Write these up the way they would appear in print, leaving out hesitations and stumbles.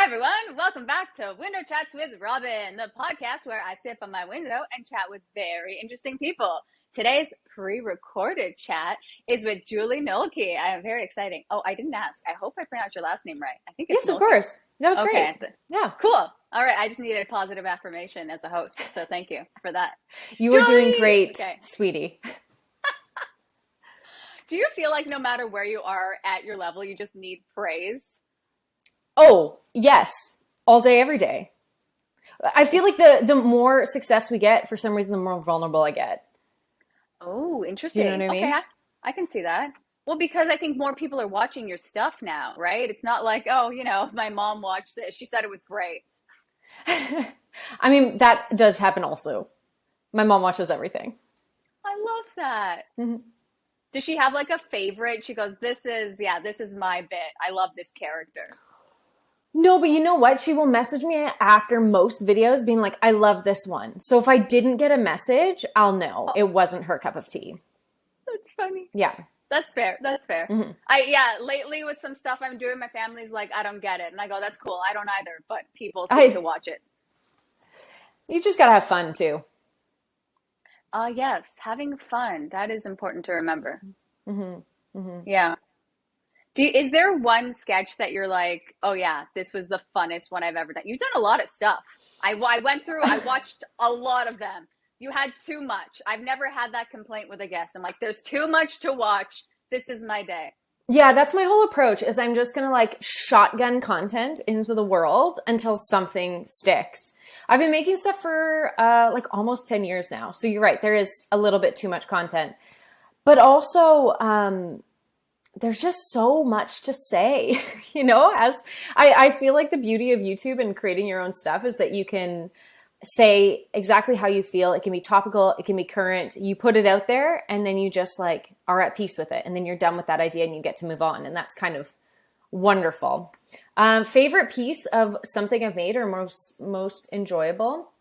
Hi everyone, welcome back to Window Chats with Robyn, the podcast where I sit by my window and chat with very interesting people. Today's pre-recorded chat is with Julie Nolke. I am very exciting. Oh, I didn't ask. I hope I pronounced your last name right. I think it's Yes, Nolke. of course. That was Okay. great. Yeah. Cool. All right. I just needed a positive affirmation as a host, so thank you for that. You were Julie! doing great, Okay. sweetie. Do you feel like no matter where you are at your level, you just need praise? Oh, yes. All day, every day. I feel like the more success we get, for some reason, the more vulnerable I get. Oh, interesting. Do you know what I mean? Okay, I can see that. Well, because I think more people are watching your stuff now, right? It's not like, oh, my mom watched this. She said it was great. I mean, that does happen also. My mom watches everything. I love that. Mm-hmm. Does she have like a favorite? She goes, this is my bit. I love this character. No, but you know what? She will message me after most videos being like, I love this one. So if I didn't get a message, I'll know it wasn't her cup of tea. That's funny. Yeah. That's fair. That's fair. Mm-hmm. Lately with some stuff I'm doing, my family's like, I don't get it. And I go, that's cool. I don't either. But people seem to watch it. You just got to have fun too. Yes. Having fun. That is important to remember. Mm-hmm. Mm-hmm. Yeah. Is there one sketch that you're like, oh yeah, this was the funnest one I've ever done? You've done a lot of stuff. I watched a lot of them. You had too much. I've never had that complaint with a guest. I'm like, there's too much to watch. This is my day. Yeah, that's my whole approach is I'm just going to like shotgun content into the world until something sticks. I've been making stuff for like almost 10 years now. So you're right. There is a little bit too much content, but also, there's just so much to say, as I feel like the beauty of YouTube and creating your own stuff is that you can say exactly how you feel. It can be topical. It can be current. You put it out there and then you just like are at peace with it. And then you're done with that idea and you get to move on. And that's kind of wonderful. Favorite piece of something I've made or most enjoyable.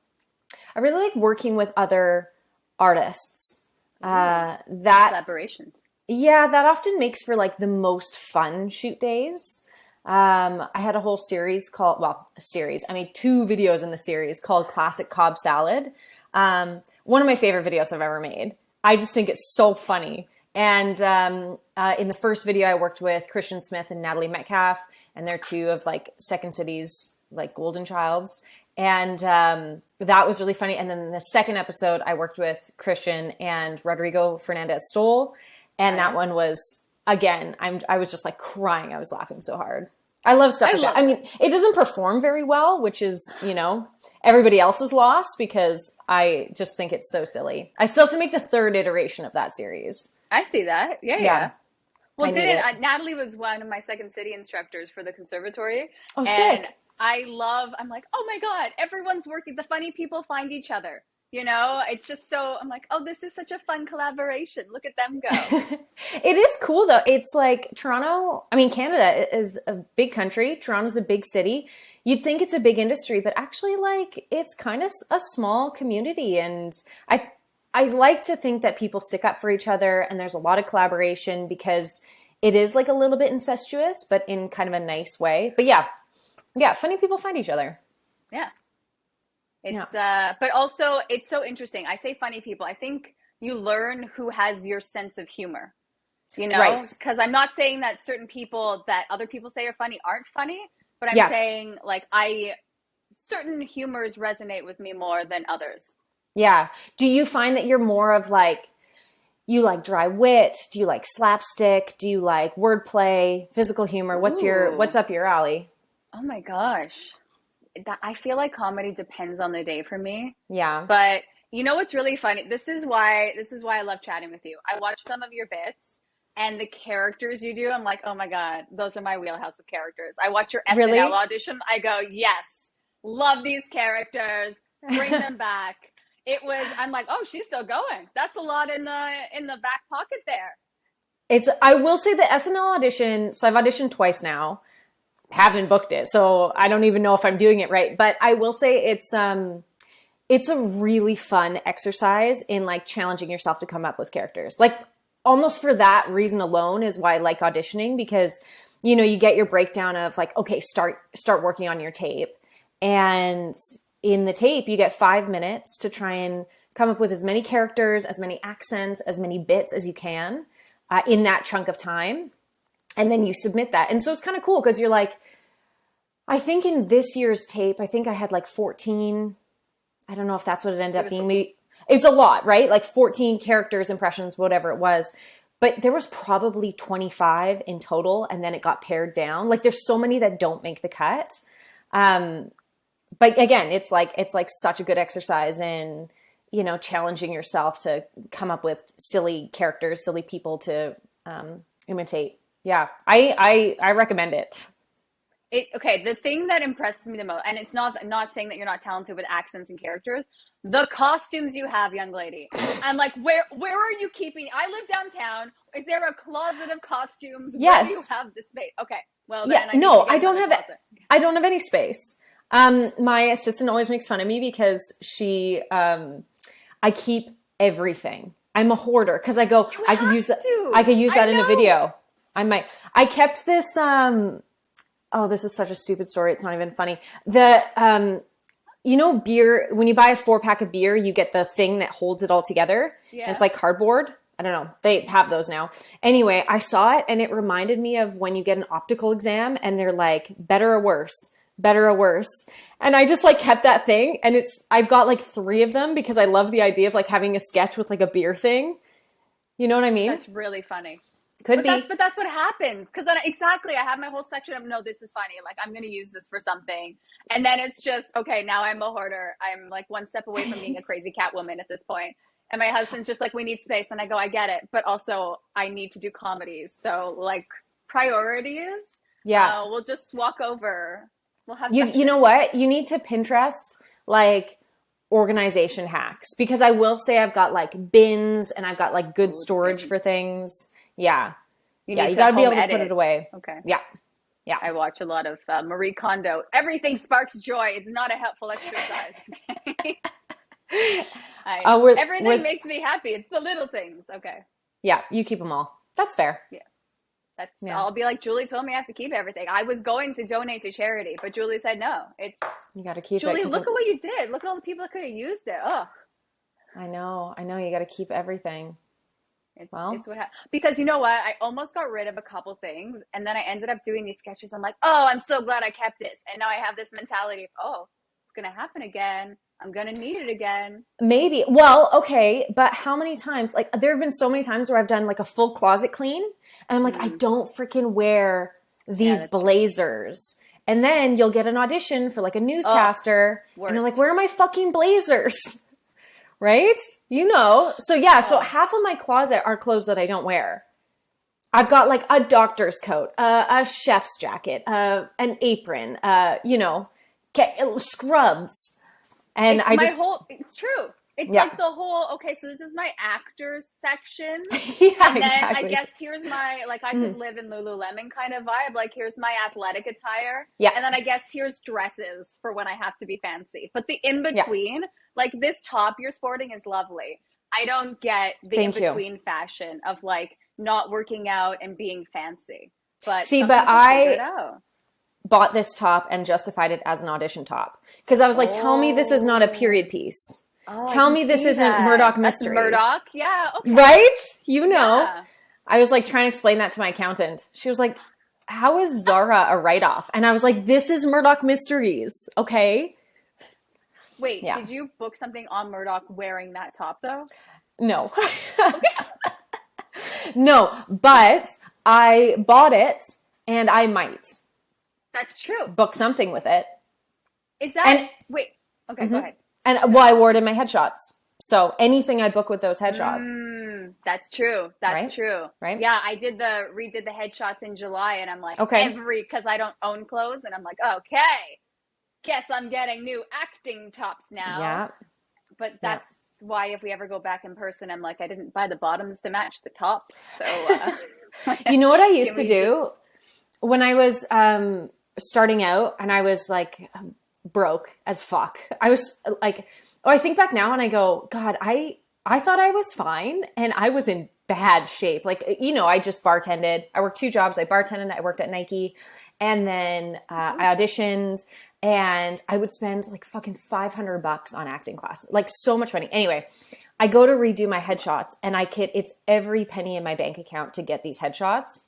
I really like working with other artists. Collaborations. Yeah, that often makes for like the most fun shoot days. I had a whole series I made 2 videos in the series called Classic Cobb Salad. One of my favorite videos I've ever made. I just think it's so funny. And in the first video, I worked with Christian Smith and Natalie Metcalf, and they're 2 of like Second City's like golden childs. And that was really funny. And then in the second episode, I worked with Christian and Rodrigo Fernandez Stoll. And that one was, again, I was just like crying. I was laughing so hard. I love stuff like that. I mean, it doesn't perform very well, which is, everybody else's loss because I just think it's so silly. I still have to make the 3rd iteration of that series. I see that. Yeah. Well, Natalie was one of my Second City instructors for the conservatory. Oh, and sick. I'm like, oh my God, everyone's working. The funny people find each other. It's just so, I'm like, oh, this is such a fun collaboration. Look at them go. It is cool though. It's like Canada is a big country. Toronto's a big city. You'd think it's a big industry, but actually like it's kind of a small community. And I like to think that people stick up for each other and there's a lot of collaboration because it is like a little bit incestuous, but in kind of a nice way. But yeah, funny people find each other. Yeah. But also it's so interesting. I say funny people. I think you learn who has your sense of humor, Right. Because I'm not saying that certain people that other people say are funny aren't funny, but I'm saying like certain humors resonate with me more than others. Yeah. Do you find that you're more of like, you like dry wit? Do you like slapstick? Do you like wordplay, physical humor? What's up your alley? Oh my gosh. I feel like comedy depends on the day for me. Yeah. But what's really funny? This is why I love chatting with you. I watch some of your bits and the characters you do. I'm like, oh my God, those are my wheelhouse of characters. I watch your SNL audition. I go, yes, love these characters. Bring them back. I'm like, oh, she's still going. That's a lot in the back pocket there. I will say the SNL audition. So I've auditioned twice now. Haven't booked it, so I don't even know if I'm doing it right. But I will say it's a really fun exercise in like challenging yourself to come up with characters. Like almost for that reason alone is why I like auditioning, because you know, you get your breakdown of like, okay, start working on your tape. And in the tape, you get 5 minutes to try and come up with as many characters, as many accents, as many bits as you can in that chunk of time. And then you submit that. And so it's kind of cool because you're like, I think in this year's tape, I think I had like 14. I don't know if that's what it ended up being. Maybe it's a lot, right? Like 14 characters, impressions, whatever it was. But there was probably 25 in total. And then it got pared down. Like there's so many that don't make the cut. But again, it's like such a good exercise in, you know, challenging yourself to come up with silly characters, silly people to imitate. Yeah, I recommend it. Okay, the thing that impresses me the most, and it's not saying that you're not talented with accents and characters, the costumes you have, young lady. I'm like, where are you keeping? I live downtown. Is there a closet of costumes? Yes. Where do you have the space? Okay, well yeah, then I don't have any space. My assistant always makes fun of me because I keep everything. I'm a hoarder because I go, I could use that in a video. I kept this, oh, this is such a stupid story. It's not even funny. You know, beer, when you buy a 4-pack of beer, you get the thing that holds it all together. Yeah. And it's like cardboard. I don't know. They have those now. Anyway, I saw it and it reminded me of when you get an optical exam and they're like, better or worse, better or worse. And I just like kept that thing. And I've got like 3 of them because I love the idea of like having a sketch with like a beer thing. You know what I mean? That's really funny. But that's what happens. Because then exactly, I have my whole section of, no, this is funny. Like, I'm going to use this for something. And then it's just, okay, now I'm a hoarder. I'm like one step away from being a crazy cat woman at this point. And my husband's just like, we need space. And I go, I get it. But also I need to do comedies. So like priorities. Yeah. We'll just walk over. We'll have you know what? You need to Pinterest like organization hacks, because I will say I've got like bins and I've got like good storage for things. Yeah. You got to be able to put it away. Okay. Yeah. Yeah. I watch a lot of Marie Kondo. Everything sparks joy. It's not a helpful exercise. Everything makes me happy. It's the little things. Okay. Yeah. You keep them all. That's fair. Yeah. I'll be like, Julie told me I have to keep everything. I was going to donate to charity, but Julie said, no, you got to keep Julie, it. Julie, look at what you did. Look at all the people that could have used it. Oh, I know. You got to keep everything. It's what happened. Because you know what? I almost got rid of a couple things, and then I ended up doing these sketches. I'm like, oh, I'm so glad I kept this. And now I have this mentality of, oh, it's going to happen again. I'm going to need it again. Maybe. Well, okay. But how many times? Like, there have been so many times where I've done like a full closet clean, and I'm like, I don't freaking wear these blazers. And then you'll get an audition for like a newscaster, and you're like, where are my fucking blazers? Right? You know? So yeah, so half of my closet are clothes that I don't wear. I've got like a doctor's coat, a chef's jacket, an apron, you know, scrubs. And it's true. It's like the whole, okay, so this is my actors section. Yeah, and then exactly. I guess here's my, like, I could live in Lululemon kind of vibe. Like, here's my athletic attire. Yeah. And then I guess here's dresses for when I have to be fancy. But the in-between, like this top you're sporting is lovely. I don't get the in-between fashion of like not working out and being fancy. But I bought this top and justified it as an audition top. Because I was like, tell me this is not a period piece. Tell me this isn't Murdoch Mysteries. That's Murdoch, yeah. Okay. Right? You know. Yeah. I was like trying to explain that to my accountant. She was like, how is Zara a write-off? And I was like, this is Murdoch Mysteries, okay? Wait, did you book something on Murdoch wearing that top though? No. No, but I bought it and I might. That's true. Book something with it. Is that... Wait. Okay, go ahead. And I wore it in my headshots. So anything I book with those headshots. That's true. That's true. Right? Yeah, I redid the headshots in July, and I'm like, because I don't own clothes, and I'm like, okay, guess I'm getting new acting tops now. Yeah. But that's why if we ever go back in person, I'm like, I didn't buy the bottoms to match the tops. So, you know what I used to do when I was starting out, and I was like broke as fuck. I was like, I think back now and I go, God, I thought I was fine and I was in bad shape. Like, you know, I just bartended. I worked 2 jobs. I bartended, I worked at Nike, and then I auditioned, and I would spend like fucking $500 on acting classes, like so much money. Anyway, I go to redo my headshots, and it's every penny in my bank account to get these headshots.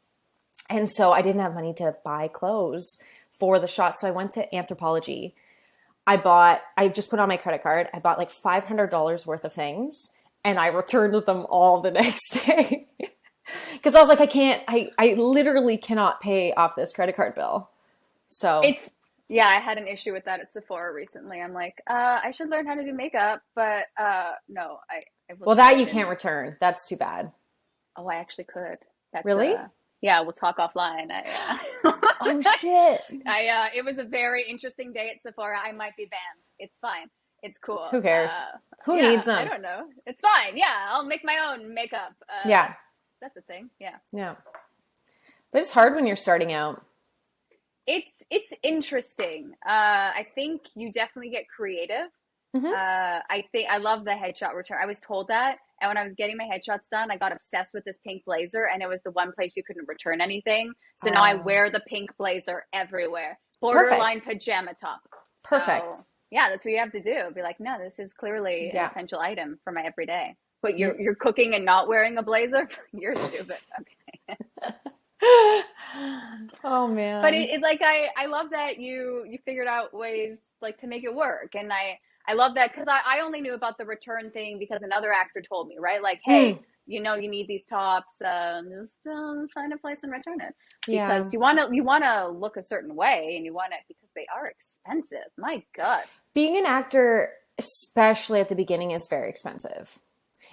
And so I didn't have money to buy clothes for the shots. So I went to Anthropologie. I just put on my credit card. I bought like $500 worth of things, and I returned them all the next day. Because I was like, I literally cannot pay off this credit card bill. So yeah, I had an issue with that at Sephora recently. I'm like, I should learn how to do makeup, but no, I well, that you can't return. That's too bad. Oh, I actually could. That's, really? Yeah, we'll talk offline. Oh shit! It was a very interesting day at Sephora. I might be banned. It's fine. It's cool. Who cares? Who needs them? I don't know. It's fine. Yeah, I'll make my own makeup. Yeah, that's a thing. Yeah. Yeah, but it's hard when you're starting out. It's interesting. I think you definitely get creative. Mm-hmm. I love the headshot return. I was told that, and when I was getting my headshots done, I got obsessed with this pink blazer, and it was the one place you couldn't return anything. So now I wear the pink blazer everywhere. Borderline pajama top. Perfect. So, yeah, that's what you have to do. Be like, no, this is clearly an essential item for my everyday. But you're cooking and not wearing a blazer? You're stupid. Okay. Oh man. But it like I love that you figured out ways like to make it work, and I love that because I only knew about the return thing because another actor told me, right? Like, hey, you know, you need these tops, just find a place and return it because you want to look a certain way, and you want it because they are expensive. My God, being an actor, especially at the beginning, is very expensive.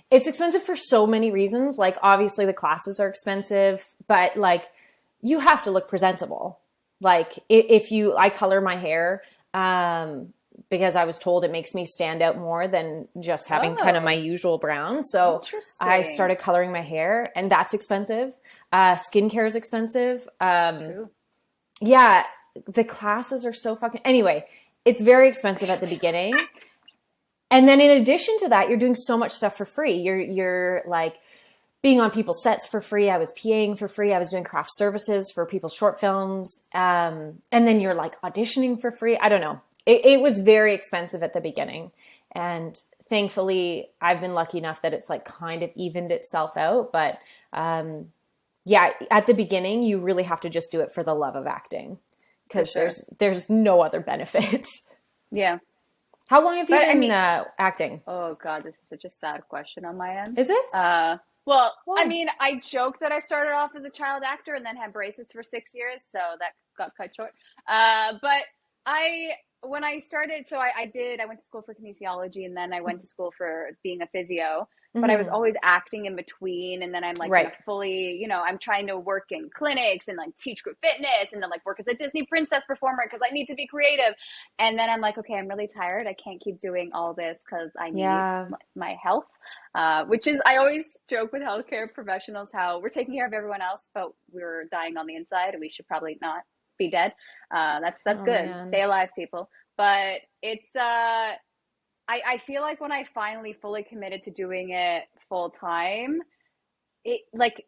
It's expensive for so many reasons. Like, obviously the classes are expensive, but like you have to look presentable. Like I color my hair, because I was told it makes me stand out more than just having kind of my usual brown. So I started coloring my hair, and that's expensive. Skincare is expensive. Yeah, the classes are so fucking, anyway, it's very expensive at the beginning. And then in addition to that, you're doing so much stuff for free. You're like being on people's sets for free. I was PAing for free. I was doing craft services for people's short films. And then you're like auditioning for free. I don't know. It was very expensive at the beginning. And thankfully, I've been lucky enough that it's like kind of evened itself out. But yeah, at the beginning, you really have to just do it for the love of acting because there's no other benefits. Yeah. How long have you been acting? Oh God, this is such a sad question on my end. Is it? Well, I mean, I joke that I started off as a child actor and then had braces for 6 years, so that got cut short. But when I started, so I went to school for kinesiology, and then I went to school for being a physio, but I was always acting in between. And then I'm like gonna fully, you know, I'm trying to work in clinics and like teach group fitness and then like work as a Disney princess performer because I need to be creative. And then I'm like, okay, I'm really tired. I can't keep doing all this because I need my health, which is, I always joke with healthcare professionals how we're taking care of everyone else, but we're dying on the inside, and we should probably not be dead. That's good. Man. Stay alive, people. But it's I feel like when I finally fully committed to doing it full time, it like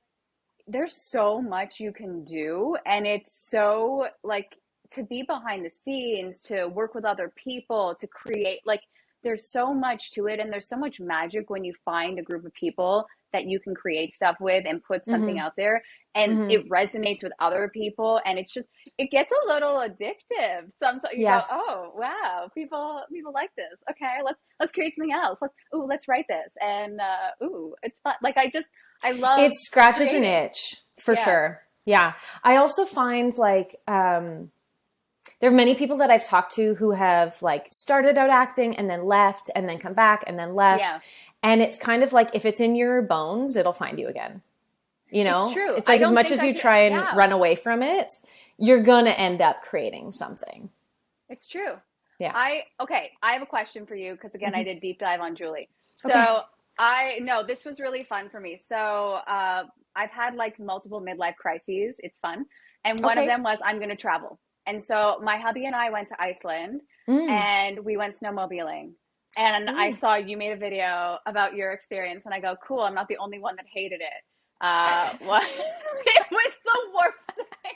there's so much you can do, and it's so like to be behind the scenes, to work with other people, to create, like there's so much to it, and there's so much magic when you find a group of people that you can create stuff with and put something out there, and it resonates with other people, and it's just, it gets a little addictive. Sometimes you go, oh wow, people like this. Okay, let's create something else. Let's write this, and it's fun. Like I love it. Scratches an itch for sure. Yeah, I also find like there are many people that I've talked to who have like started out acting and then left and then come back and then left. Yeah. And it's kind of like, if it's in your bones, it'll find you again. You know, it's true. It's like as much as you try and run away from it, you're going to end up creating something. It's true. Yeah. I have a question for you. Cause again, I did deep dive on Julie. So this was really fun for me. So, I've had like multiple midlife crises. It's fun. And one of them was, I'm going to travel. And so my hubby and I went to Iceland and we went snowmobiling. And I saw you made a video about your experience, and I go, cool, I'm not the only one that hated it. What? It was the worst thing.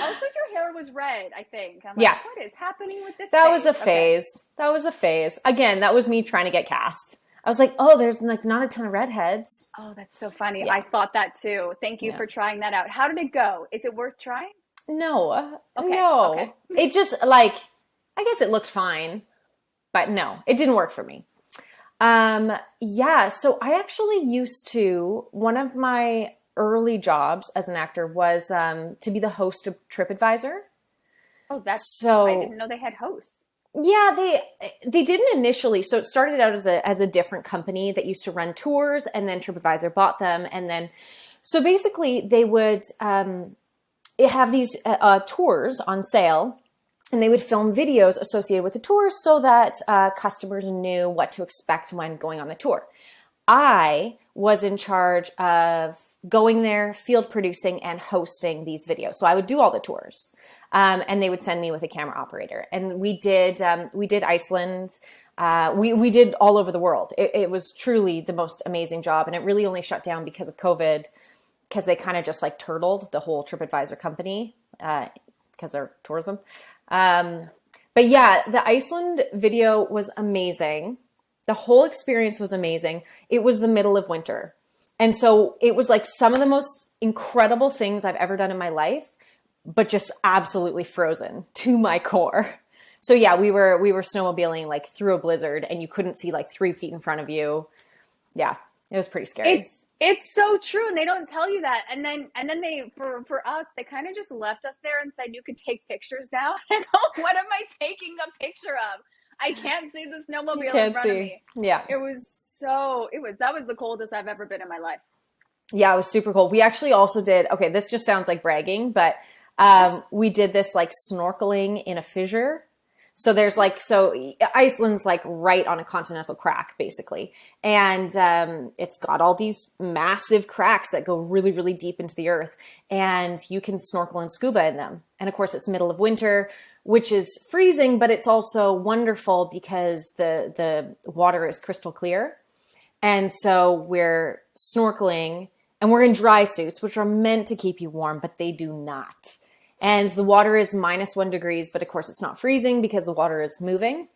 Also, your hair was red, I think. I'm like, what is happening with this That phase? was a phase. Okay. That was a phase. Again, that was me trying to get cast. I was like, oh, there's like not a ton of redheads. Oh, that's so funny. Yeah. I thought that too. Thank you for trying that out. How did it go? Is it worth trying? No. Okay. No. Okay. It just like, I guess it looked fine, but no, it didn't work for me. Yeah. So I actually used to, one of my early jobs as an actor was to be the host of TripAdvisor. Oh, I didn't know they had hosts. Yeah, they didn't initially. So it started out as a different company that used to run tours, and then TripAdvisor bought them, and then so basically they would have these tours on sale, and they would film videos associated with the tours so that customers knew what to expect when going on the tour. I was in charge of going there, field producing, and hosting these videos. So I would do all the tours. And they would send me with a camera operator. And we did Iceland. We did all over the world. It was truly the most amazing job. And it really only shut down because of COVID, because they kind of just like turtled the whole TripAdvisor company, because they're tourism. But yeah, the Iceland video was amazing. The whole experience was amazing. It was the middle of winter. And so it was like some of the most incredible things I've ever done in my life, but just absolutely frozen to my core. So yeah, we were snowmobiling like through a blizzard, and you couldn't see like 3 feet in front of you. Yeah, it was pretty scary. It's so true, and they don't tell you that. And then they for us, they kind of just left us there and said you could take pictures now. And what am I taking a picture of? I can't see the snowmobile in front of me. Yeah, that was the coldest I've ever been in my life. Yeah, it was super cold. We actually also did. Okay, this just sounds like bragging, but we did this like snorkeling in a fissure. So there's like, Iceland's like right on a continental crack basically. And it's got all these massive cracks that go really, really deep into the earth, and you can snorkel and scuba in them. And of course it's middle of winter, which is freezing, but it's also wonderful because the water is crystal clear. And so we're snorkeling and we're in dry suits, which are meant to keep you warm, but they do not. And the water is -1 degree, but of course it's not freezing because the water is moving.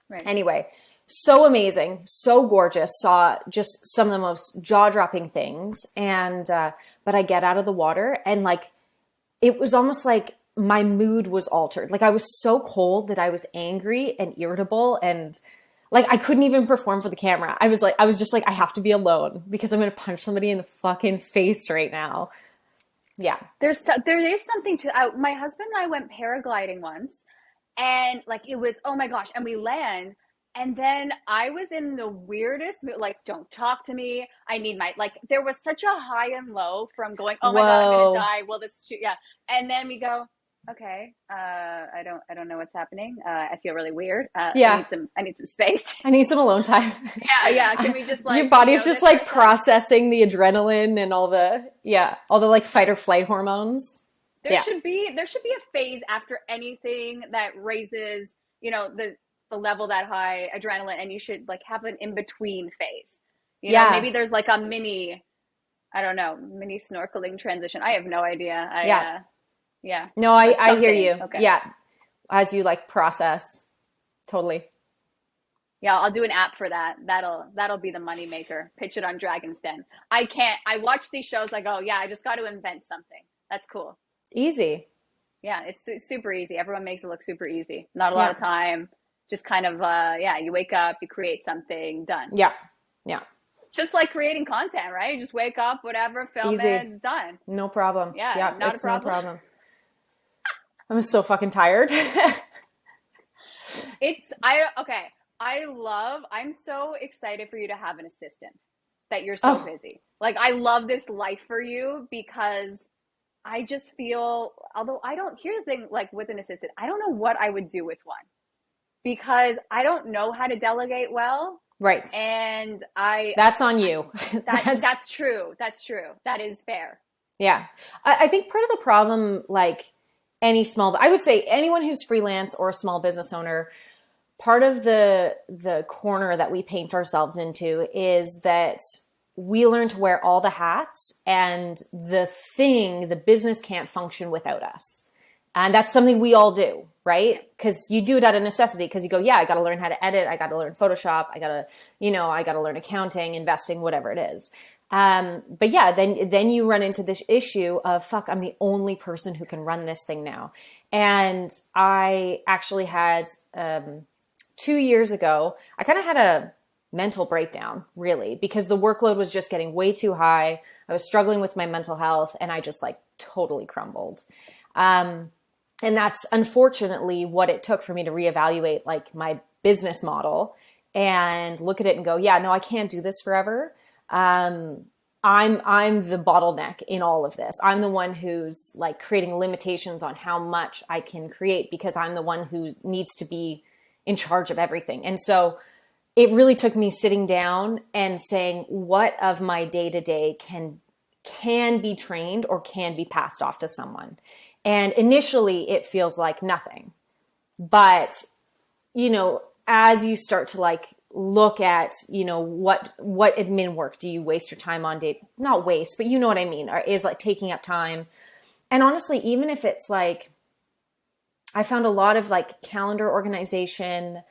Right. Anyway, so amazing, so gorgeous. Saw just some of the most jaw-dropping things. And, but I get out of the water and like, it was almost like my mood was altered. Like I was so cold that I was angry and irritable, and like I couldn't even perform for the camera. I was just like, I have to be alone because I'm going to punch somebody in the fucking face right now. Yeah. There is something to, my husband and I went paragliding once, and like, it was, oh my gosh. And we land, and then I was in the weirdest mood, like, don't talk to me. I need like, there was such a high and low from going, oh my God, I'm going to die. Well, yeah. And then we go, okay, I don't know what's happening. I feel really weird. Yeah. I need some space. I need some alone time. Yeah. Can we just like, your body's just like processing the adrenaline and all the like fight or flight hormones. There should be a phase after anything that raises, the level that high adrenaline, and you should like have an in-between phase. You know, maybe there's like a mini snorkeling transition. I have no idea. Yeah. No, I hear you. Okay. Yeah. As you like process. Totally. Yeah, I'll do an app for that. That'll be the money maker. Pitch it on Dragon's Den. I watch these shows, I go, yeah, I just got to invent something. That's cool. Easy. Yeah, it's super easy. Everyone makes it look super easy. Not a lot of time. Just kind of, you wake up, you create something, done. Yeah. Just like creating content, right? You just wake up, whatever, film easy. it, it's done. No problem. Yeah, not a problem. No problem. I'm so fucking tired. I'm so excited for you to have an assistant, that you're so busy. Like, I love this life for you, because I just feel, although here's the thing, like with an assistant, I don't know what I would do with one, because I don't know how to delegate well. Right. And that's on you. That's true. That's true. That is fair. Yeah. I think part of the problem, like I would say anyone who's freelance or a small business owner, part of the corner that we paint ourselves into is that we learn to wear all the hats, and the business can't function without us. And that's something we all do, right? Because you do it out of necessity, because you go, yeah, I got to learn how to edit. I got to learn Photoshop. I got to learn accounting, investing, whatever it is. But yeah, then you run into this issue of, fuck, I'm the only person who can run this thing now. And I actually had, 2 years ago, I kind of had a mental breakdown, really, because the workload was just getting way too high. I was struggling with my mental health, and I just like totally crumbled. And that's unfortunately what it took for me to reevaluate like my business model and look at it and go, yeah, no, I can't do this forever. I'm the bottleneck in all of this. I'm the one who's like creating limitations on how much I can create, because I'm the one who needs to be in charge of everything. And so it really took me sitting down and saying, what of my day-to-day can be trained or can be passed off to someone? And initially it feels like nothing. But, as you start to like look at, what admin work do you waste your time on not waste, but you know what I mean, is like taking up time. And honestly, even if it's like, I found a lot of like calendar organization,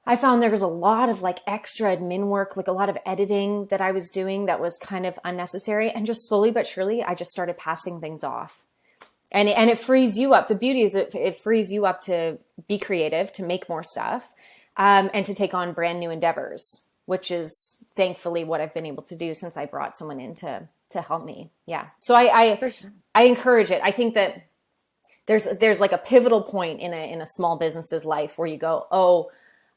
I found there was a lot of like extra admin work, like a lot of editing that I was doing that was kind of unnecessary. And just slowly but surely, I just started passing things off. And it frees you up. The beauty is it frees you up to be creative, to make more stuff, and to take on brand new endeavors, which is thankfully what I've been able to do since I brought someone in to help me. Yeah. So I encourage it. I think that there's like a pivotal point in a small business's life where you go, oh,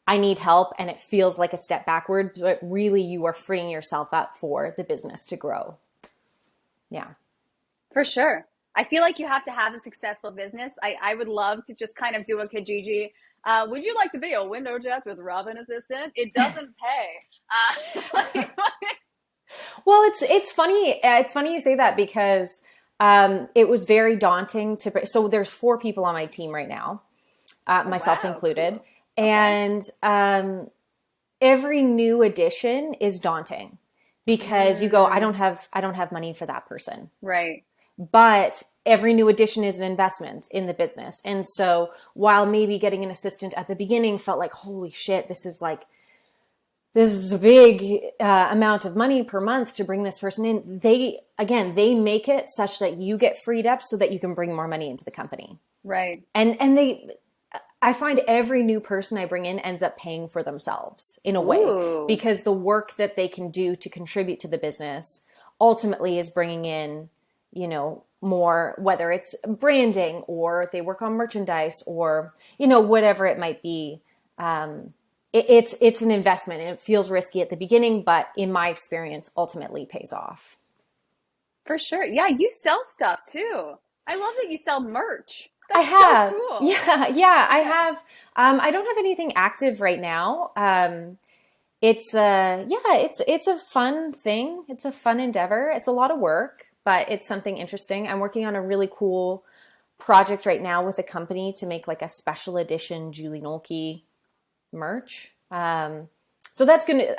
I need help, and it feels like a step backward, but really you are freeing yourself up for the business to grow. Yeah. For sure. I feel like you have to have a successful business. I would love to just kind of do a Kijiji. Would you like to be a window dress with Robyn assistant? It doesn't pay. Well, it's funny. It's funny you say that, because it was very daunting so there's 4 people on my team right now, myself included. Cool. And every new addition is daunting, because you go, I don't have money for that person. Right. But every new addition is an investment in the business. And so while maybe getting an assistant at the beginning felt like, holy shit, this is a big amount of money per month to bring this person in. They make it such that you get freed up so that you can bring more money into the company. Right. And I find every new person I bring in ends up paying for themselves in a way. Ooh. Because the work that they can do to contribute to the business ultimately is bringing in, more, whether it's branding or they work on merchandise or, whatever it might be. It's an investment, and it feels risky at the beginning, but in my experience, ultimately pays off. For sure. Yeah. You sell stuff too. I love that you sell merch. That's I have. So cool. Yeah, I have. I don't have anything active right now. It's a fun thing. It's a fun endeavor. It's a lot of work, but it's something interesting. I'm working on a really cool project right now with a company to make like a special edition Julie Nolke merch. So that's going to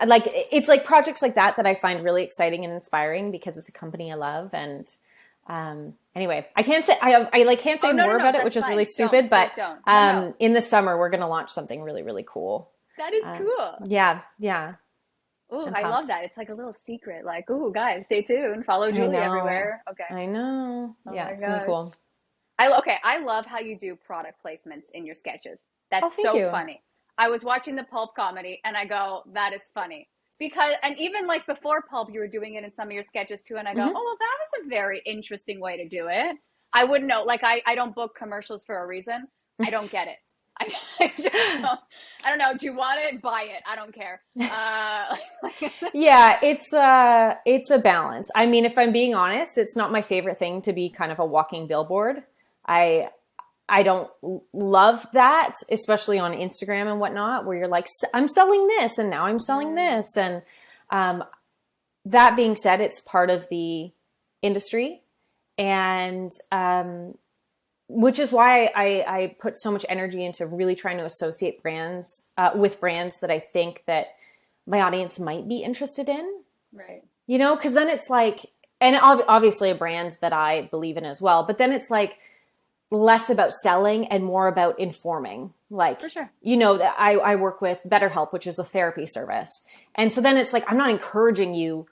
it's like projects like that I find really exciting and inspiring, because it's a company I love. And, anyway, I can't say, I can't say more about it, which is really stupid, but, in the summer, we're going to launch something really, really cool. That is cool. Yeah. Oh, I love that. It's like a little secret. Like, ooh, guys, stay tuned. Follow Julie everywhere. Okay. I know. Oh yeah, it's going to be cool. I love how you do product placements in your sketches. That's so funny. I was watching the Pulp comedy and I go, that is funny. And even like before Pulp, you were doing it in some of your sketches too. And I go, oh, well, that is a very interesting way to do it. I wouldn't know. Like, I don't book commercials for a reason. I don't get it. I don't know. Do you want it? Buy it. I don't care. Yeah, it's a balance. I mean, if I'm being honest, it's not my favorite thing to be kind of a walking billboard. I don't love that, especially on Instagram and whatnot, where you're like, I'm selling this and now I'm selling this. And that being said, it's part of the industry. And which is why I put so much energy into really trying to associate brands with brands that I think that my audience might be interested in. Right. You know, because then it's like, and obviously a brand that I believe in as well, but then it's like less about selling and more about informing. Like, For sure. you know, that I work with BetterHelp, which is a therapy service. And so then it's like, I'm not encouraging you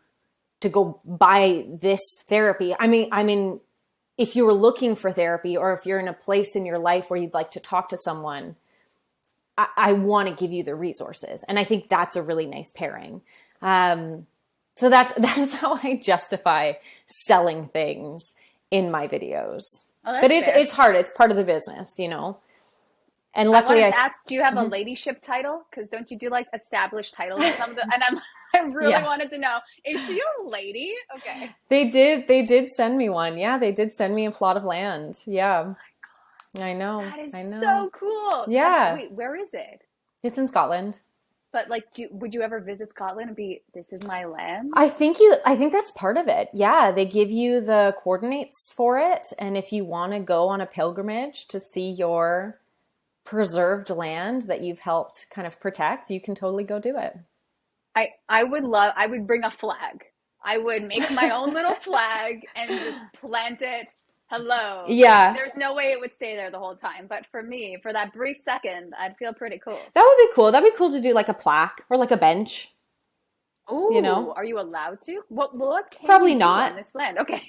to go buy this therapy. I mean, if you were looking for therapy, or if you're in a place in your life where you'd like to talk to someone, I want to give you the resources. And I think that's a really nice pairing. So that's how I justify selling things in my videos. Oh, but that's fair. it's hard. It's part of the business, you know. And I luckily, wanted to ask, do you have a ladyship title? Because don't you do like established titles in some of the? And I really wanted to know, is she a lady? Okay. They did send me one. Yeah, they did send me a plot of land. Yeah. Oh my God. I know. That is I know. so cool. Yeah. Wait, where is it? It's in Scotland. But like, would you ever visit Scotland and be, this is my land? I think that's part of it. Yeah, they give you the coordinates for it, and if you want to go on a pilgrimage to see your preserved land that you've helped kind of protect, you can totally go do it. I would bring a flag. I would make my own little flag and just plant it. Hello. Yeah. There's no way it would stay there the whole time. But for me, for that brief second, I'd feel pretty cool. That would be cool. That'd be cool to do like a plaque or like a bench. Ooh, you know? Are you allowed to? What can Probably you do not on this land? Okay.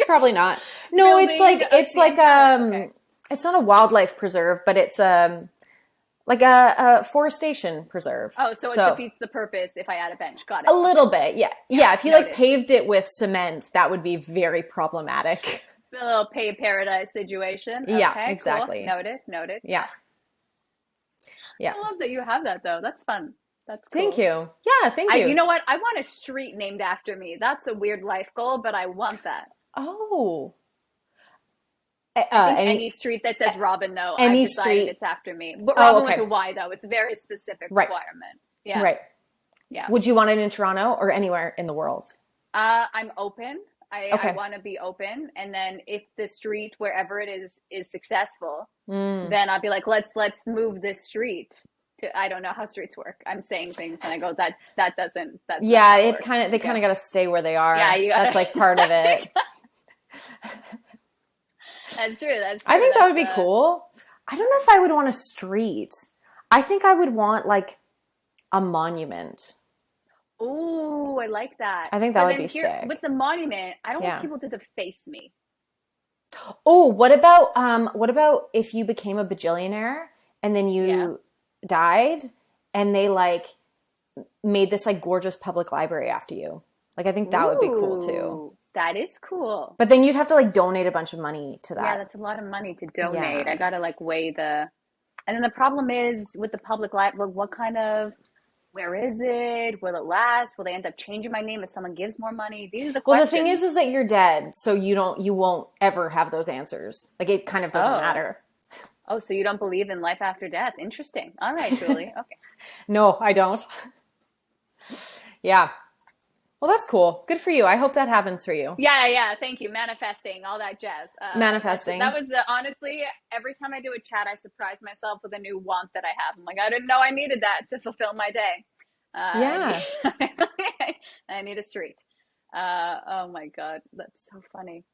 Probably not. No, it's like okay. it's not a wildlife preserve, but it's like a forestation preserve. Oh, so it defeats the purpose if I add a bench. Got it. A little bit, yeah. Yeah, if you noted. like paved it with cement, that would be very problematic. A little pay paradise situation. Okay, yeah, exactly. Cool. Noted. Yeah. Yeah. I love that you have that though. That's fun. That's cool. Thank you. Yeah, thank you. You know what? I want a street named after me. That's a weird life goal, but I want that. Oh. Any street that says Robyn, though, I've decided it's after me. But Robyn with a Y, though. It's a very specific requirement. Yeah. Right. Yeah. Would you want it in Toronto or anywhere in the world? I'm open. I want to be open. And then if the street, wherever it is successful, then I'll be like, let's move this street. I don't know how streets work. I'm saying things and I go, that doesn't. That's yeah, they kind of got to stay where they are. Yeah, that's like part of it. That's true. I think that would be cool. I don't know if I would want a street. I think I would want like a monument. Ooh, I like that. I think that would be sick. With the monument, I don't want people to deface me. Oh, what about if you became a bajillionaire and then you died and they like made this like gorgeous public library after you? Like I think that would be cool too. That is cool. But then you'd have to like donate a bunch of money to that. Yeah, that's a lot of money to donate. I gotta like weigh and then the problem is with the public library, what kind of, where is it? Will it last? Will they end up changing my name if someone gives more money? These are the questions. Well, the thing is that you're dead, so you won't ever have those answers. Like it kind of doesn't matter. Oh, so you don't believe in life after death? Interesting. All right, Julie. Okay. No, I don't. Yeah. Well, that's cool. Good for you. I hope that happens for you. Yeah. Thank you. Manifesting, all that jazz. Manifesting. That was honestly, every time I do a chat, I surprise myself with a new want that I have. I'm like, I didn't know I needed that to fulfill my day. Yeah. I need a street. Oh my God. That's so funny.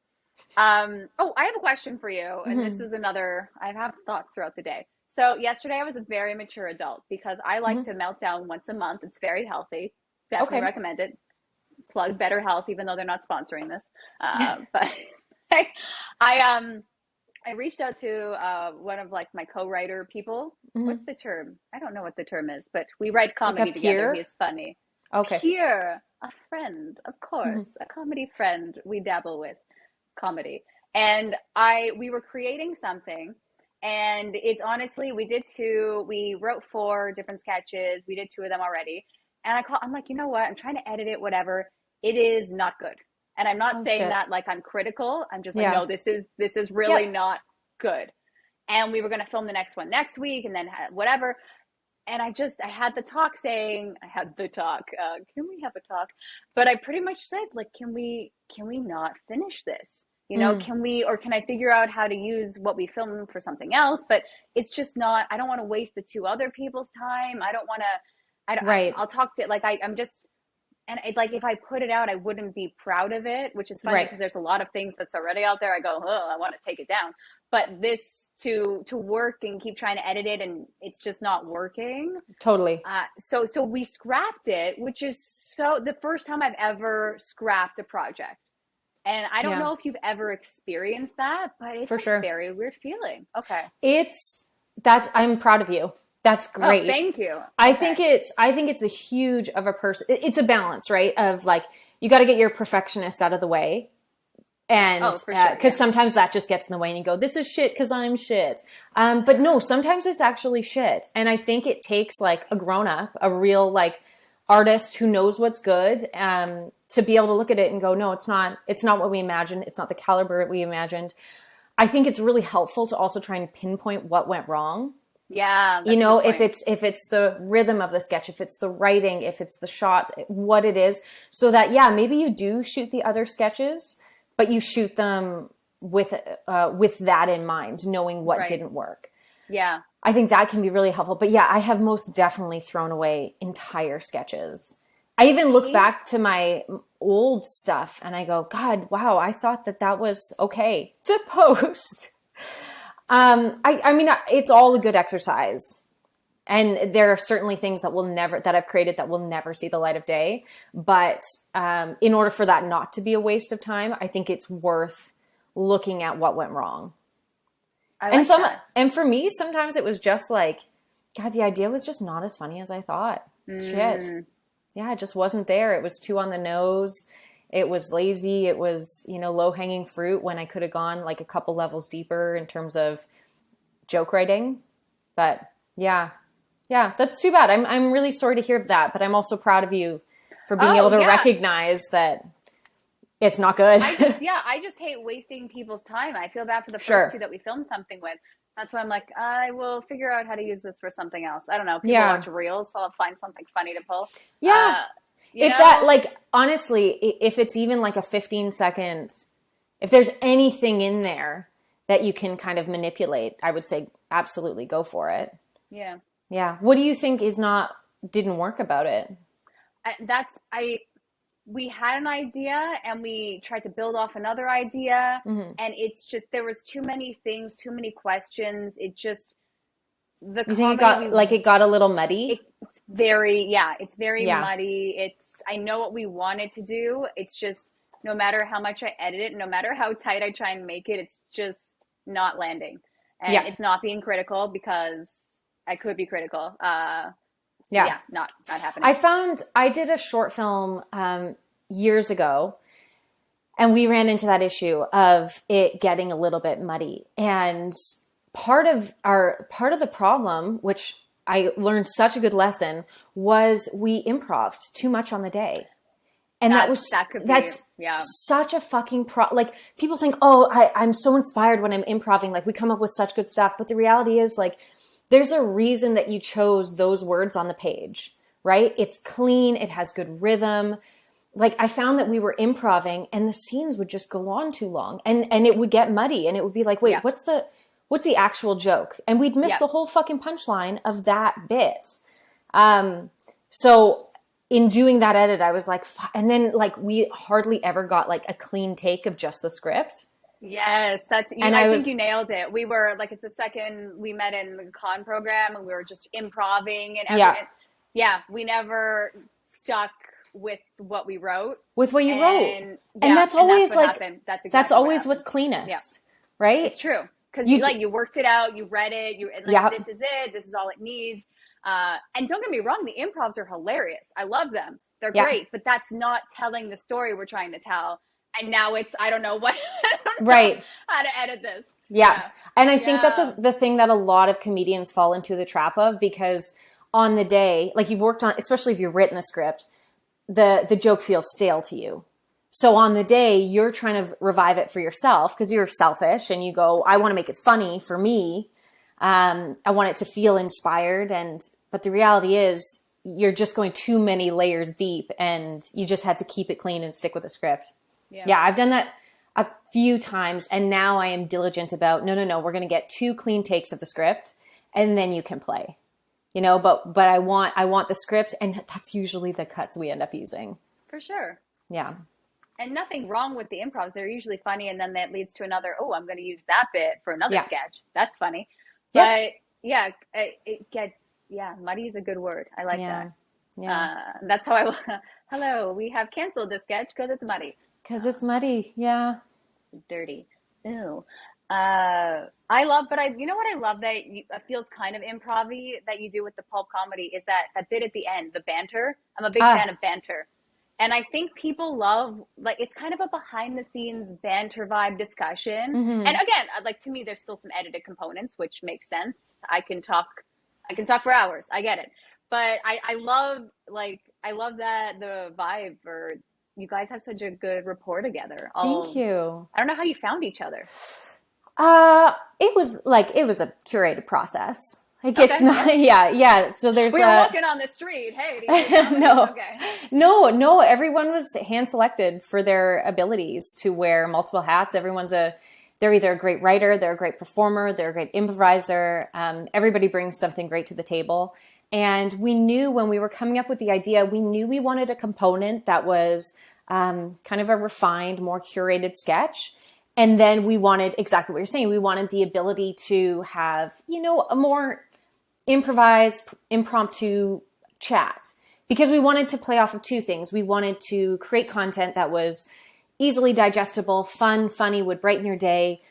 I have a question for you. And this is I have thoughts throughout the day. So yesterday I was a very mature adult because I like to melt down once a month. It's very healthy. Definitely recommend it. Plug Better Health, even though they're not sponsoring this. But I reached out to one of like my co-writer people. What's the term? I don't know what the term is, but we write comedy together. He's funny. Okay. Peer, a friend, of course, a comedy friend. We dabble with comedy, and we were creating something. And it's honestly, we wrote 4 different sketches. We did 2 of them already. And I'm like, you know what? I'm trying to edit it, whatever. It is not good. And I'm not saying that like I'm critical. I'm just like, no, this is really not good. And we were going to film the next one next week and then whatever. And I had the talk saying, can we have a talk? But I pretty much said like, can we not finish this? You know, can I figure out how to use what we filmed for something else? But it's just not, I don't want to waste the 2 other people's time. I don't want to, I'll talk to, like, I'm just, and like if I put it out, I wouldn't be proud of it, which is funny because there's a lot of things that's already out there. I go, oh, I want to take it down. But this to work and keep trying to edit it, and it's just not working. Totally. So we scrapped it, which is the first time I've ever scrapped a project. And I don't know if you've ever experienced that, but it's a very weird feeling. Okay. I'm proud of you. That's great. Oh, thank you. I think it's a huge of a person. It's a balance, right? Of like, you got to get your perfectionist out of the way. And because sometimes that just gets in the way and you go, this is shit because I'm shit. But no, sometimes it's actually shit. And I think it takes like a grown up, a real like artist who knows what's good, to be able to look at it and go, no, it's not what we imagined. It's not the caliber we imagined. I think it's really helpful to also try and pinpoint what went wrong. Yeah. You know, if it's the rhythm of the sketch, if it's the writing, if it's the shots, what it is, so that, maybe you do shoot the other sketches, but you shoot them with that in mind, knowing what didn't work. Yeah. I think that can be really helpful. But I have most definitely thrown away entire sketches. I even look back to my old stuff and I go, God, wow, I thought that was okay to post. I mean, it's all a good exercise. And there are certainly things that I've created that will never see the light of day. But in order for that not to be a waste of time, I think it's worth looking at what went wrong. And for me, sometimes it was just like, God, the idea was just not as funny as I thought. Shit. Yeah, it just wasn't there. It was too on the nose. It was lazy. It was, low hanging fruit when I could have gone like a couple levels deeper in terms of joke writing. But yeah, that's too bad. I'm really sorry to hear that, but I'm also proud of you for being able to recognize that it's not good. I just hate wasting people's time. I feel bad for the first two that we filmed something with. That's why I'm like, I will figure out how to use this for something else. I don't know. People watch reels, so I'll find something funny to pull. Yeah. That, like, honestly, if it's even like a 15-second, if there's anything in there that you can kind of manipulate, I would say absolutely go for it. Yeah. Yeah. What do you think didn't work about it? We had an idea and we tried to build off another idea, and it's just, there was too many things, too many questions. It just, you think it got a little muddy? It's very muddy. I know what we wanted to do. It's just, no matter how much I edit it, no matter how tight I try and make it, it's just not landing. And it's not being critical because I could be critical. Not happening. I did a short film years ago, and we ran into that issue of it getting a little bit muddy. And part of the problem, which I learned such a good lesson, was we improv'd too much on the day. And that's such a fucking like, people think, oh, I'm so inspired when I'm improvising. Like, we come up with such good stuff. But the reality is, like, there's a reason that you chose those words on the page, right? It's clean. It has good rhythm. Like, I found that we were improvising and the scenes would just go on too long, and it would get muddy, and it would be like, wait, what's the actual joke? And we'd miss the whole fucking punchline of that bit. So in doing that edit, I was like, and then like, we hardly ever got like a clean take of just the script. Yes, I think you nailed it. We were like, it's the second we met in the con program, and we were just improvising and everything. We never stuck with what we wrote. With what you wrote. And that's always like, that's always what's cleanest, right? It's true. Because you worked it out, you read it, this is it, this is all it needs. And don't get me wrong, the improvs are hilarious. I love them. They're great, but that's not telling the story we're trying to tell. And now it's, I don't know how to edit this. Yeah. And I think that's the thing that a lot of comedians fall into the trap of, because on the day, like, you've worked on, especially if you've written the script, the joke feels stale to you. So on the day, you're trying to revive it for yourself because you're selfish and you go, I want to make it funny for me. I want it to feel inspired. But the reality is, you're just going too many layers deep, and you just had to keep it clean and stick with the script. Yeah, I've done that a few times, and now I am diligent about, no, we're going to get 2 clean takes of the script, and then you can play. But I want the script, and that's usually the cuts we end up using. For sure. Yeah. And nothing wrong with the improvs. They're usually funny, and then that leads to another, oh, I'm going to use that bit for another sketch. That's funny. Yep. But yeah, it gets, muddy is a good word. I like that. Yeah. That's how hello, we have canceled this sketch because it's muddy. Because it's muddy. Yeah. Dirty. Ew. You know what I love that it feels kind of improv-y that you do with the pulp comedy is that bit at the end, the banter. I'm a big fan of banter. And I think people love, like, it's kind of a behind the scenes banter vibe discussion. Mm-hmm. And again, like, to me, there's still some edited components, which makes sense. I can talk for hours. I get it. But I love that the vibe, or you guys have such a good rapport together. Thank you. I don't know how you found each other. It was a curated process. Like, okay. It's not, yeah. So we were walking on the street. Hey, do you no, okay. No. Everyone was hand selected for their abilities to wear multiple hats. They're either a great writer, they're a great performer, they're a great improviser. Everybody brings something great to the table. And we knew when we were coming up with the idea, we knew we wanted a component that was kind of a refined, more curated sketch. And then we wanted exactly what you're saying. We wanted the ability to have, a more improvised, impromptu chat, because we wanted to play off of two things. We wanted to create content that was easily digestible, fun, funny, would brighten your day.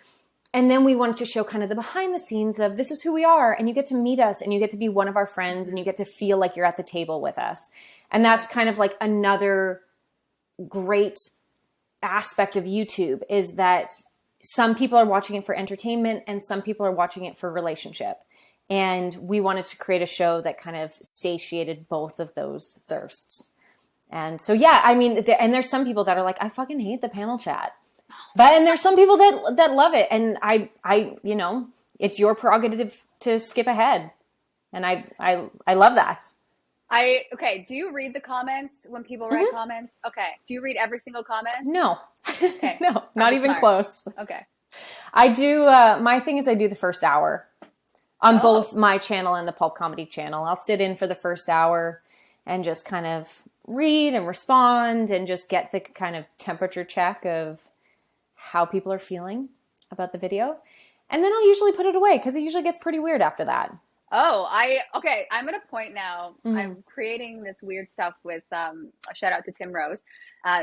And then we wanted to show kind of the behind the scenes of this is who we are, and you get to meet us, and you get to be one of our friends, and you get to feel like you're at the table with us. And that's kind of like another great aspect of YouTube, is that some people are watching it for entertainment and some people are watching it for relationship. And we wanted to create a show that kind of satiated both of those thirsts. And so, and there's some people that are like, I fucking hate the panel chat. And there's some people that love it. And I it's your prerogative to skip ahead. And I love that. Okay. Do you read the comments when people write comments? Okay. Do you read every single comment? No. Okay. No, not even close. Okay. I do, my thing is I do the first hour on both my channel and the Pulp Comedy channel. I'll sit in for the first hour and just kind of read and respond and just get the kind of temperature check of how people are feeling about the video. And then I'll usually put it away because it usually gets pretty weird after that. Oh, I'm at a point now. I'm creating this weird stuff with, a shout out to Tim Rose.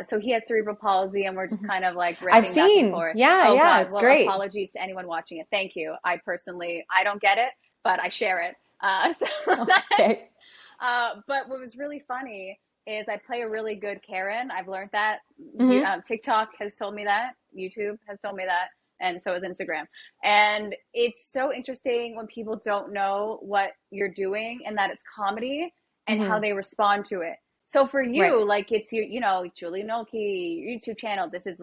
So he has cerebral palsy and we're just kind of like riffing I've seen. Forth. Yeah, it's great. Apologies to anyone watching it. Thank you. I don't get it, but I share it. Okay. But what was really funny is I play a really good Karen. I've learned that. TikTok has told me that. YouTube has told me that. And so is Instagram. And it's so interesting when people don't know what you're doing and that it's comedy and how they respond to it. So for you, like it's your, Julie Nolke, YouTube channel, this is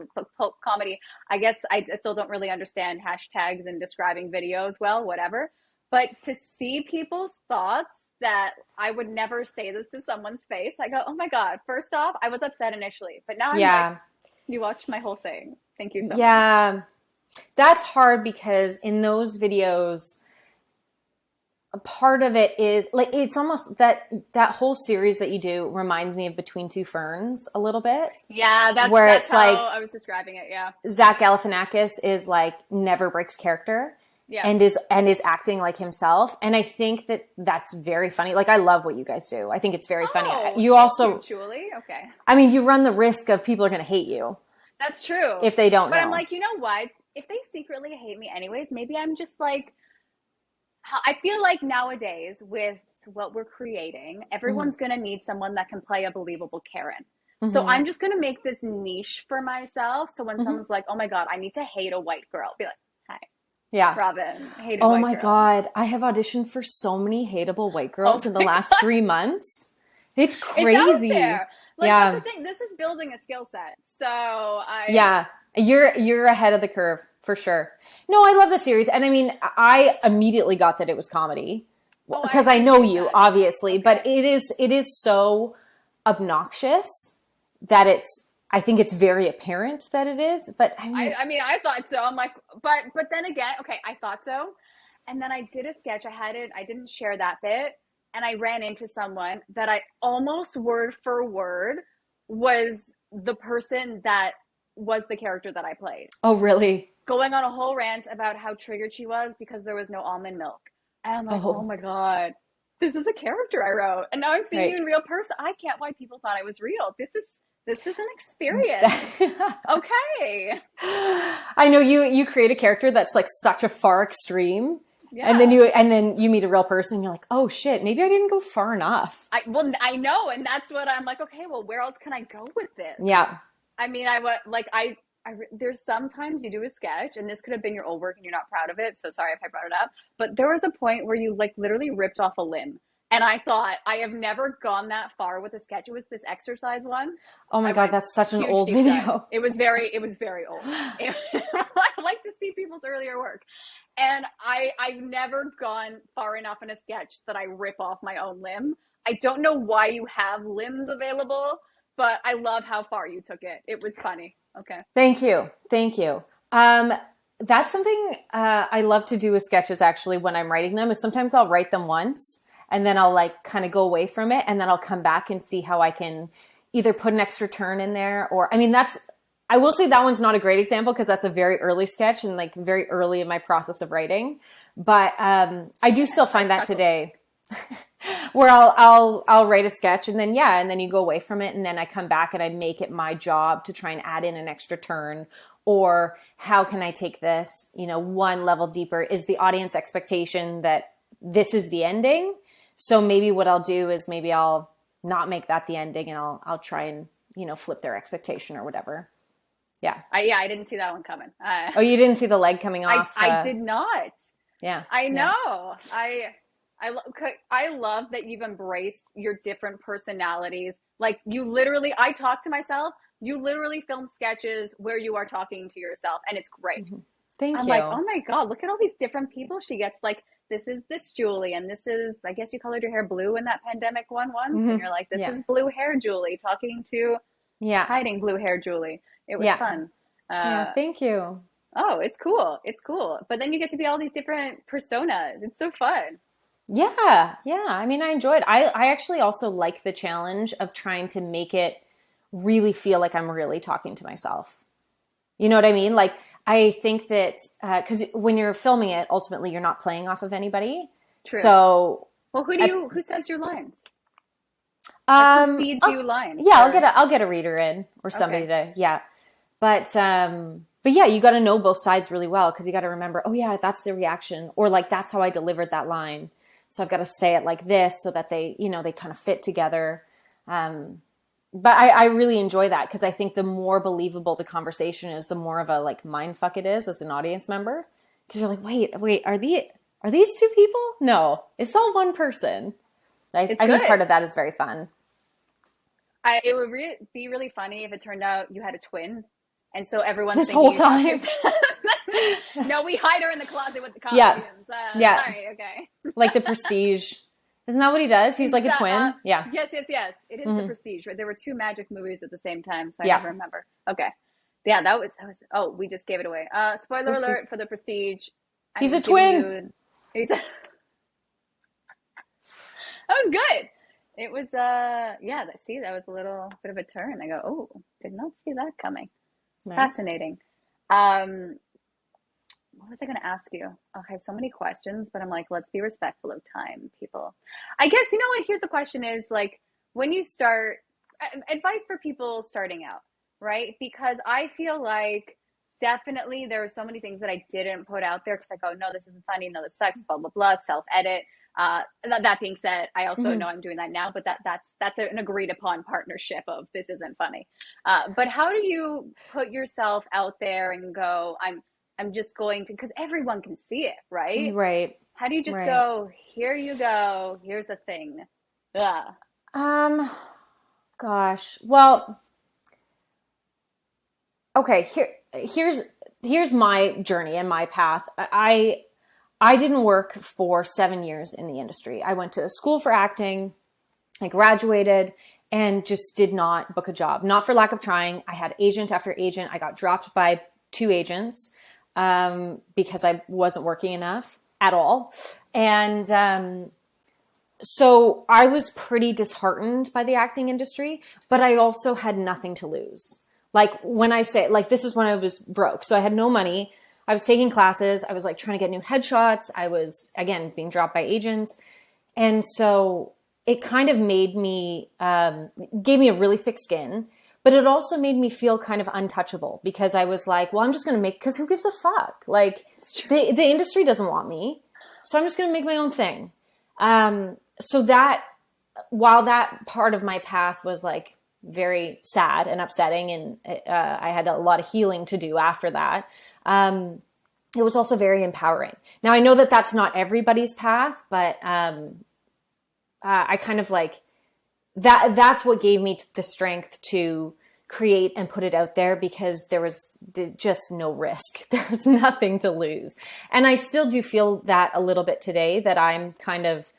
comedy. I guess I still don't really understand hashtags and describing videos well, whatever. But to see people's thoughts that I would never say this to someone's face, I go, oh my God, first off, I was upset initially, but now I'm like, you watched my whole thing. Thank you so much. Yeah. That's hard because in those videos, a part of it is like, it's almost that whole series that you do reminds me of Between Two Ferns a little bit. Yeah, that's how like, I was describing it. Yeah. Zach Galifianakis is like never breaks character. Yeah. And is acting like himself. And I think that's very funny. Like, I love what you guys do. I think it's very funny. You also, Julie? Okay. I mean, you run the risk of people are going to hate you. That's true. If they don't know. But I'm like, you know what? If they secretly hate me anyways, maybe I'm just like, I feel like nowadays with what we're creating, everyone's going to need someone that can play a believable Karen. So I'm just going to make this niche for myself. So when someone's like, oh my God, I need to hate a white girl, be like, hi. Yeah. Robyn, hated oh white my girl. God. I have auditioned for so many hateable white girls in the last 3 months. It's crazy. It's out there. Like, that's the thing. This is building a skill set. So you're ahead of the curve for sure. No, I love the series. And I mean, I immediately got that it was comedy because I know you obviously, but it is so obnoxious that I think it's very apparent that it is, but I mean, I thought so. I'm like, but then again, okay, I thought so. And then I did a sketch. I didn't share that bit. And I ran into someone that I almost word for word was the person that was the character that I played. Oh, really? Going on a whole rant about how triggered she was because there was no almond milk. And I'm like, oh my God, this is a character I wrote. And now I'm seeing you in real person. I can't why people thought I was real. This is an experience. Okay. I know you create a character that's like such a far extreme. Yeah. And then you meet a real person and you're like, oh shit, maybe I didn't go far enough. I know. And that's what I'm like, okay, well, where else can I go with this? Yeah. I mean, there's sometimes you do a sketch and this could have been your old work and you're not proud of it. So sorry if I brought it up, but there was a point where you like literally ripped off a limb. And I thought, I have never gone that far with a sketch. It was this exercise one. Oh my God, that's such an old video. It was very old. I like to see people's earlier work. And I've never gone far enough in a sketch that I rip off my own limb. I don't know why you have limbs available, but I love how far you took it. It was funny. Okay. Thank you. That's something I love to do with sketches actually when I'm writing them is sometimes I'll write them once and then I'll like kind of go away from it and then I'll come back and see how I can either put an extra turn in there or, I mean, I will say that one's not a great example because that's a very early sketch and like very early in my process of writing. But I do still find that today where I'll write a sketch and then you go away from it and then I come back and I make it my job to try and add in an extra turn or how can I take this, one level deeper? Is the audience expectation that this is the ending? So maybe what I'll do is maybe I'll not make that the ending and I'll try and, flip their expectation or whatever. Yeah. I didn't see that one coming. Oh, you didn't see the leg coming off? I did not. Yeah. I know. Yeah. I love that you've embraced your different personalities. Like I talk to myself. You literally film sketches where you are talking to yourself and it's great. Mm-hmm. Thank you. I'm like, oh my God, look at all these different people she gets. Like, this is this Julie and this is, I guess you colored your hair blue in that pandemic one once. Mm-hmm. And you're like, this is blue hair Julie talking to hiding blue hair Julie. It was fun. Thank you. Oh, it's cool. It's cool. But then you get to be all these different personas. It's so fun. Yeah. Yeah. I mean, I enjoyed it. I actually also like the challenge of trying to make it really feel like I'm really talking to myself. You know what I mean? Like, I think that, cause when you're filming it, ultimately you're not playing off of anybody. True. So, well, who says your lines? Like who feeds you lines? Yeah, I'll get a reader in or somebody to, But yeah, you got to know both sides really well. Cause you got to remember, oh yeah, that's the reaction or like, that's how I delivered that line. So I've got to say it like this so that they, they kind of fit together. But I really enjoy that because I think the more believable the conversation is, the more of a like mind fuck it is as an audience member. Because you're like, wait, are these two people? No, it's all one person. I think part of that is very fun. It would be really funny if it turned out you had a twin, and so everyone's this whole time. No, we hide her in the closet with the costumes. Sorry, okay. Like The Prestige. Isn't that what he does? He's like a twin. Yeah. Yes. It is The Prestige. Right? There were two magic movies at the same time, so I never remember. Okay. Yeah, that was. Oh, we just gave it away. Spoiler alert for The Prestige. He's a twin. That was good. It was. That was a little bit of a turn. I go, oh, did not see that coming. Nice. Fascinating. What was I going to ask you? Oh, I have so many questions, but I'm like, let's be respectful of time, people. I guess, you know what? Here's the question is like, when you start, advice for people starting out, right? Because I feel like definitely there are so many things that I didn't put out there because I go, no, this isn't funny. No, this sucks, blah, blah, blah, self-edit. That being said, I also know I'm doing that now, but that's an agreed upon partnership of this isn't funny. But how do you put yourself out there and go, I'm just going to, because everyone can see it, right? Right. How do you just go, here you go, here's the thing? Gosh. Well, okay, here's my journey and my path. I didn't work for 7 years in the industry. I went to school for acting. I graduated and just did not book a job. Not for lack of trying. I had agent after agent. I got dropped by 2 agents. Because I wasn't working enough at all. And So I was pretty disheartened by the acting industry, but I also had nothing to lose. Like when I say, like, this is when I was broke. So I had no money. I was taking classes. I was like trying to get new headshots. I was, again, being dropped by agents. And so it kind of made me, gave me a really thick skin, but it also made me feel kind of untouchable because I was like, well, I'm just going to make, because who gives a fuck? Like the industry doesn't want me. So I'm just going to make my own thing. So that, while that part of my path was like very sad and upsetting, and I had a lot of healing to do after that, it was also very empowering. Now I know that that's not everybody's path, but I kind of like that. That's what gave me the strength to create and put it out there, because there was just no risk. There was nothing to lose. And I still do feel that a little bit today, that I kind of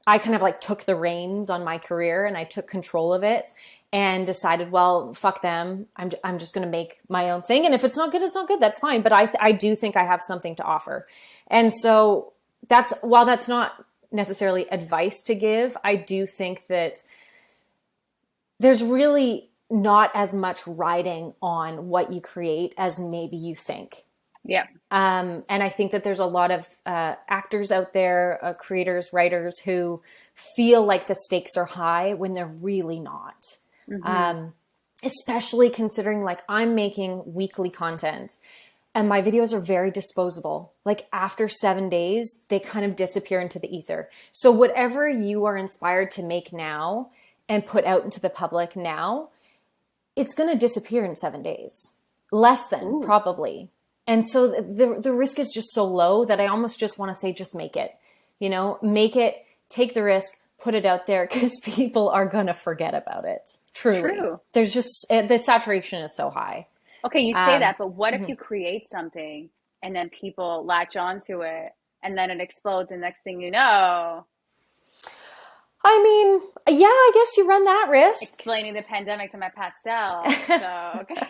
like took the reins on my career and I took control of it and decided, well, fuck them. I'm just going to make my own thing. And if it's not good, it's not good. That's fine. But I do think I have something to offer. And so while that's not necessarily advice to give, I do think that there's really not as much riding on what you create as maybe you think. Yeah. And I think that there's a lot of actors out there, creators, writers, who feel like the stakes are high when they're really not. Mm-hmm. Especially considering like I'm making weekly content and my videos are very disposable. Like after 7 days, they kind of disappear into the ether. So whatever you are inspired to make now and put out into the public now, it's going to disappear in 7 days. Less than, Ooh. Probably. And so the risk is just so low that I almost just want to say, just make it, make it, take the risk, put it out there, because people are going to forget about it. Truly. True. There's just, the saturation is so high. Okay, you say that, but what if you create something and then people latch onto it and then it explodes and next thing you know? I mean, yeah, I guess you run that risk. Explaining the pandemic to my past self. So, okay.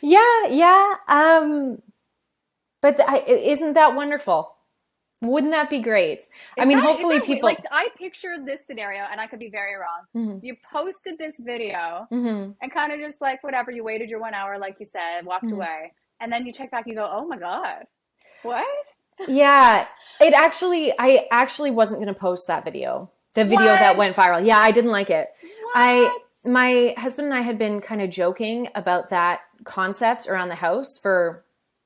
Yeah. But isn't that wonderful? Wouldn't that be great? I mean, hopefully people... Like, I pictured this scenario, and I could be very wrong. Mm-hmm. You posted this video, mm-hmm. and kind of just like, whatever, you waited your 1 hour, like you said, walked mm-hmm. away. And then you check back, you go, oh my God, what? Yeah, I actually wasn't going to post that video. The video that went viral. Yeah, I didn't like it. What? My husband and I had been kind of joking about that concept around the house for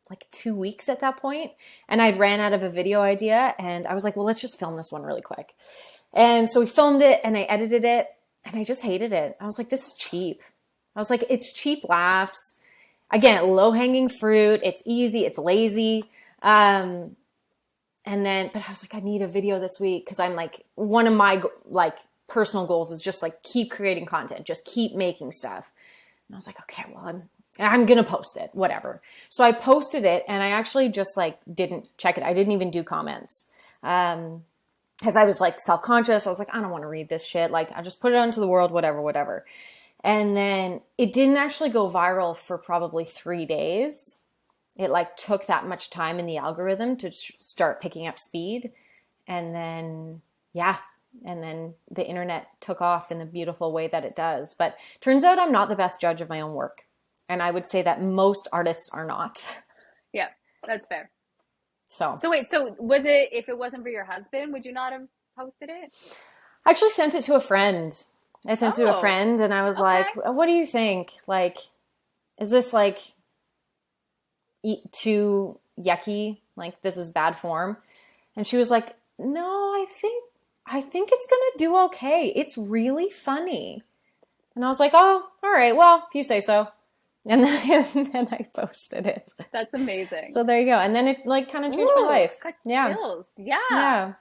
like 2 weeks at that point. And I'd ran out of a video idea and I was like, well, let's just film this one really quick. And so we filmed it and I edited it and I just hated it. I was like, this is cheap. I was like, it's cheap laughs. Again, low hanging fruit. It's easy. It's lazy. And then, but I was like, I need a video this week because I'm like, one of my like personal goals is just like keep creating content, just keep making stuff. And I was like, okay, well, I'm going to post it, whatever. So I posted it and I actually just like didn't check it. I didn't even do comments. Cause I was like self-conscious. I was like, I don't want to read this shit. Like I just put it out into the world, whatever. And then it didn't actually go viral for probably 3 days. It like took that much time in the algorithm to start picking up speed. And then, and then the internet took off in the beautiful way that it does. But turns out I'm not the best judge of my own work. And I would say that most artists are not. Yeah, that's fair. So wait, so was it, if it wasn't for your husband, would you not have posted it? I actually sent it to a friend. I sent it to a friend and I was like, what do you think? Like, is this like too yucky? Like this is bad form? And she was like, no, I think it's going to do okay. It's really funny. And I was like, oh, all right. Well, if you say so. And then I posted it. That's amazing. So there you go. And then it like kind of changed my life. Got chills. Yeah.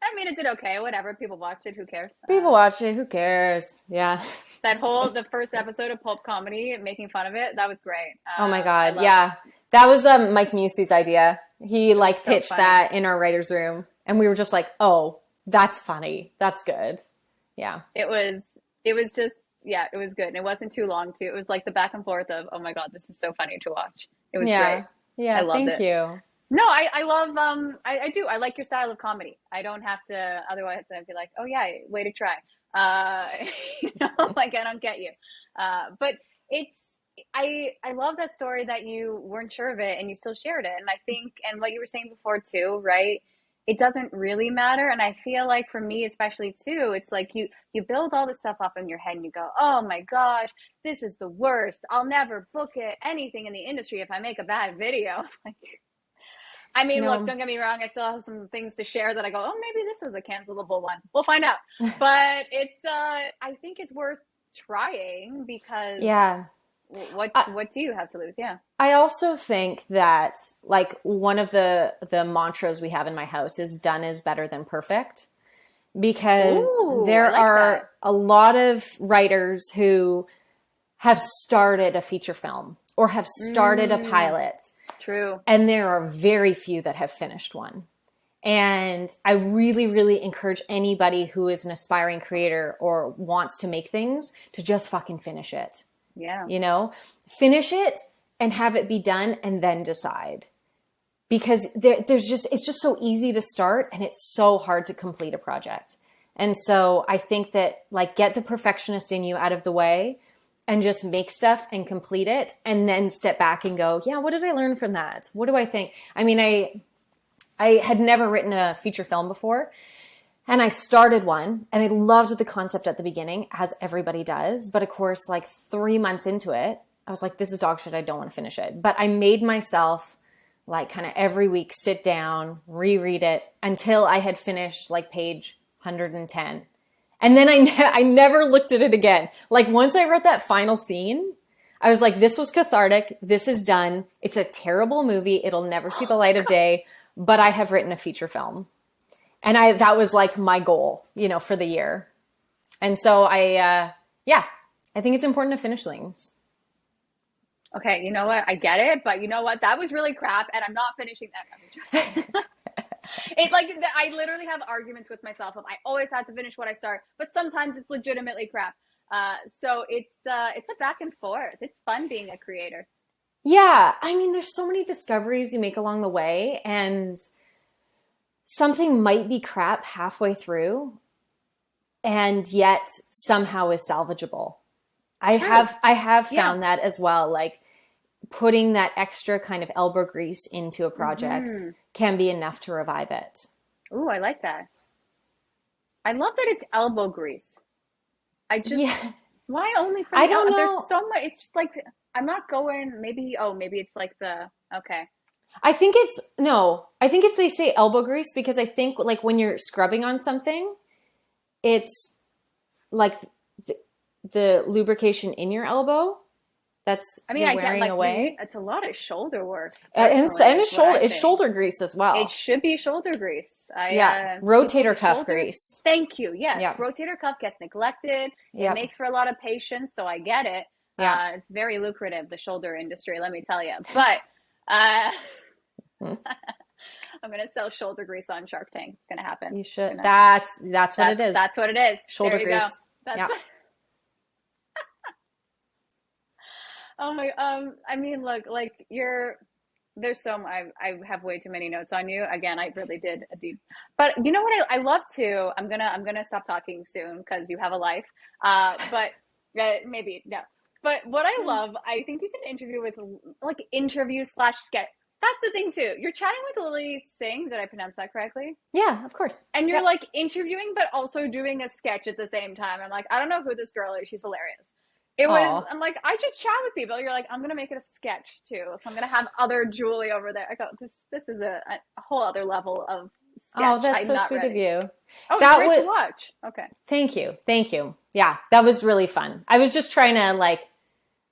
I mean, it did okay. Whatever. People watched it. Who cares? People watch it. Who cares? Yeah. The first episode of Pulp Comedy, making fun of it, that was great. Oh my God. Yeah. That was Mike Musey's idea. He like pitched that in our writer's room. And we were just like, oh, that's funny. That's good. Yeah. It was just, it was good. And it wasn't too long too. It was like the back and forth of, oh my God, this is so funny to watch. It was great. Yeah. Thank you. No, I love I do. I like your style of comedy. I don't have to, otherwise I'd be like, oh yeah, way to try. Uh like I don't get you. But it's I love that story that you weren't sure of it and you still shared it. And I think, and what you were saying before too, right? It doesn't really matter. And I feel like for me especially too, it's like you build all this stuff up in your head and you go, oh my gosh, this is the worst. I'll never book it anything in the industry if I make a bad video. Like, I mean, look, No. don't get me wrong. I still have some things to share that I go, oh, maybe this is a cancelable one. We'll find out. But it's, I think it's worth trying because Yeah. what do you have to lose? Yeah. I also think that like one of the mantras we have in my house is done is better than perfect, because Ooh, I there like are that. a lot of writers who have started a feature film or have started a pilot, True. and there are very few that have finished one. And I really, really encourage anybody who is an aspiring creator or wants to make things to just fucking finish it. Yeah. You know, finish it and have it be done and then decide. Because there's just, it's just so easy to start and it's so hard to complete a project. And so I think that like get the perfectionist in you out of the way and just make stuff and complete it and then step back and go, yeah, what did I learn from that? What do I think? I mean, I had never written a feature film before. And I started one and I loved the concept at the beginning, as everybody does. But of course, like 3 months into it, I was like, this is dog shit. I don't want to finish it. But I made myself like kind of every week sit down, reread it until I had finished like page 110. And then I never looked at it again. Like once I wrote that final scene, I was like, this was cathartic. This is done. It's a terrible movie. It'll never see the light of day, but I have written a feature film. And that was like my goal, you know, for the year. And so I think it's important to finish things. Okay. You know what? I get it, but you know what? That was really crap and I'm not finishing that. It like, I literally have arguments with myself of I always have to finish what I start, but sometimes it's legitimately crap. So it's a back and forth. It's fun being a creator. Yeah. I mean, there's so many discoveries you make along the way, and something might be crap halfway through and yet somehow is salvageable. I have found that as well. Like putting that extra kind of elbow grease into a project can be enough to revive it. Ooh, I like that. I love that it's elbow grease. Why only for I don't know. There's so much. It's just like, I'm not going, maybe it's like okay. I think it's they say elbow grease because I think like when you're scrubbing on something, it's like the lubrication in your elbow that's I get like away. It's a lot of shoulder work. And it's shoulder grease as well. It should be shoulder grease. Rotator cuff grease. Thank you. Yes, rotator cuff gets neglected. It makes for a lot of patience, so I get it. Yeah, it's very lucrative, the shoulder industry, let me tell you. But I'm gonna sell shoulder grease on Shark Tank. It's gonna happen. You should. That's what it is. That's what it is. Shoulder grease. Go. That's Oh my, I mean, look, like there's I have way too many notes on you. Again, I really did a deep, but you know what I love to, I'm gonna stop talking soon because you have a life. But maybe, no. But what I love, I think you did an interview with like interview/sketch. That's the thing too. You're chatting with Lily Singh. Did I pronounce that correctly? Yeah, of course. And you're like interviewing, but also doing a sketch at the same time. I'm like, I don't know who this girl is. She's hilarious. I'm like, I just chat with people. You're like, I'm going to make it a sketch too. So I'm going to have other Julie over there. I go, this is a whole other level of sketch. Oh, that's so sweet of you. Oh, that it's great to watch. Okay. Thank you. Yeah, that was really fun. I was just trying to like,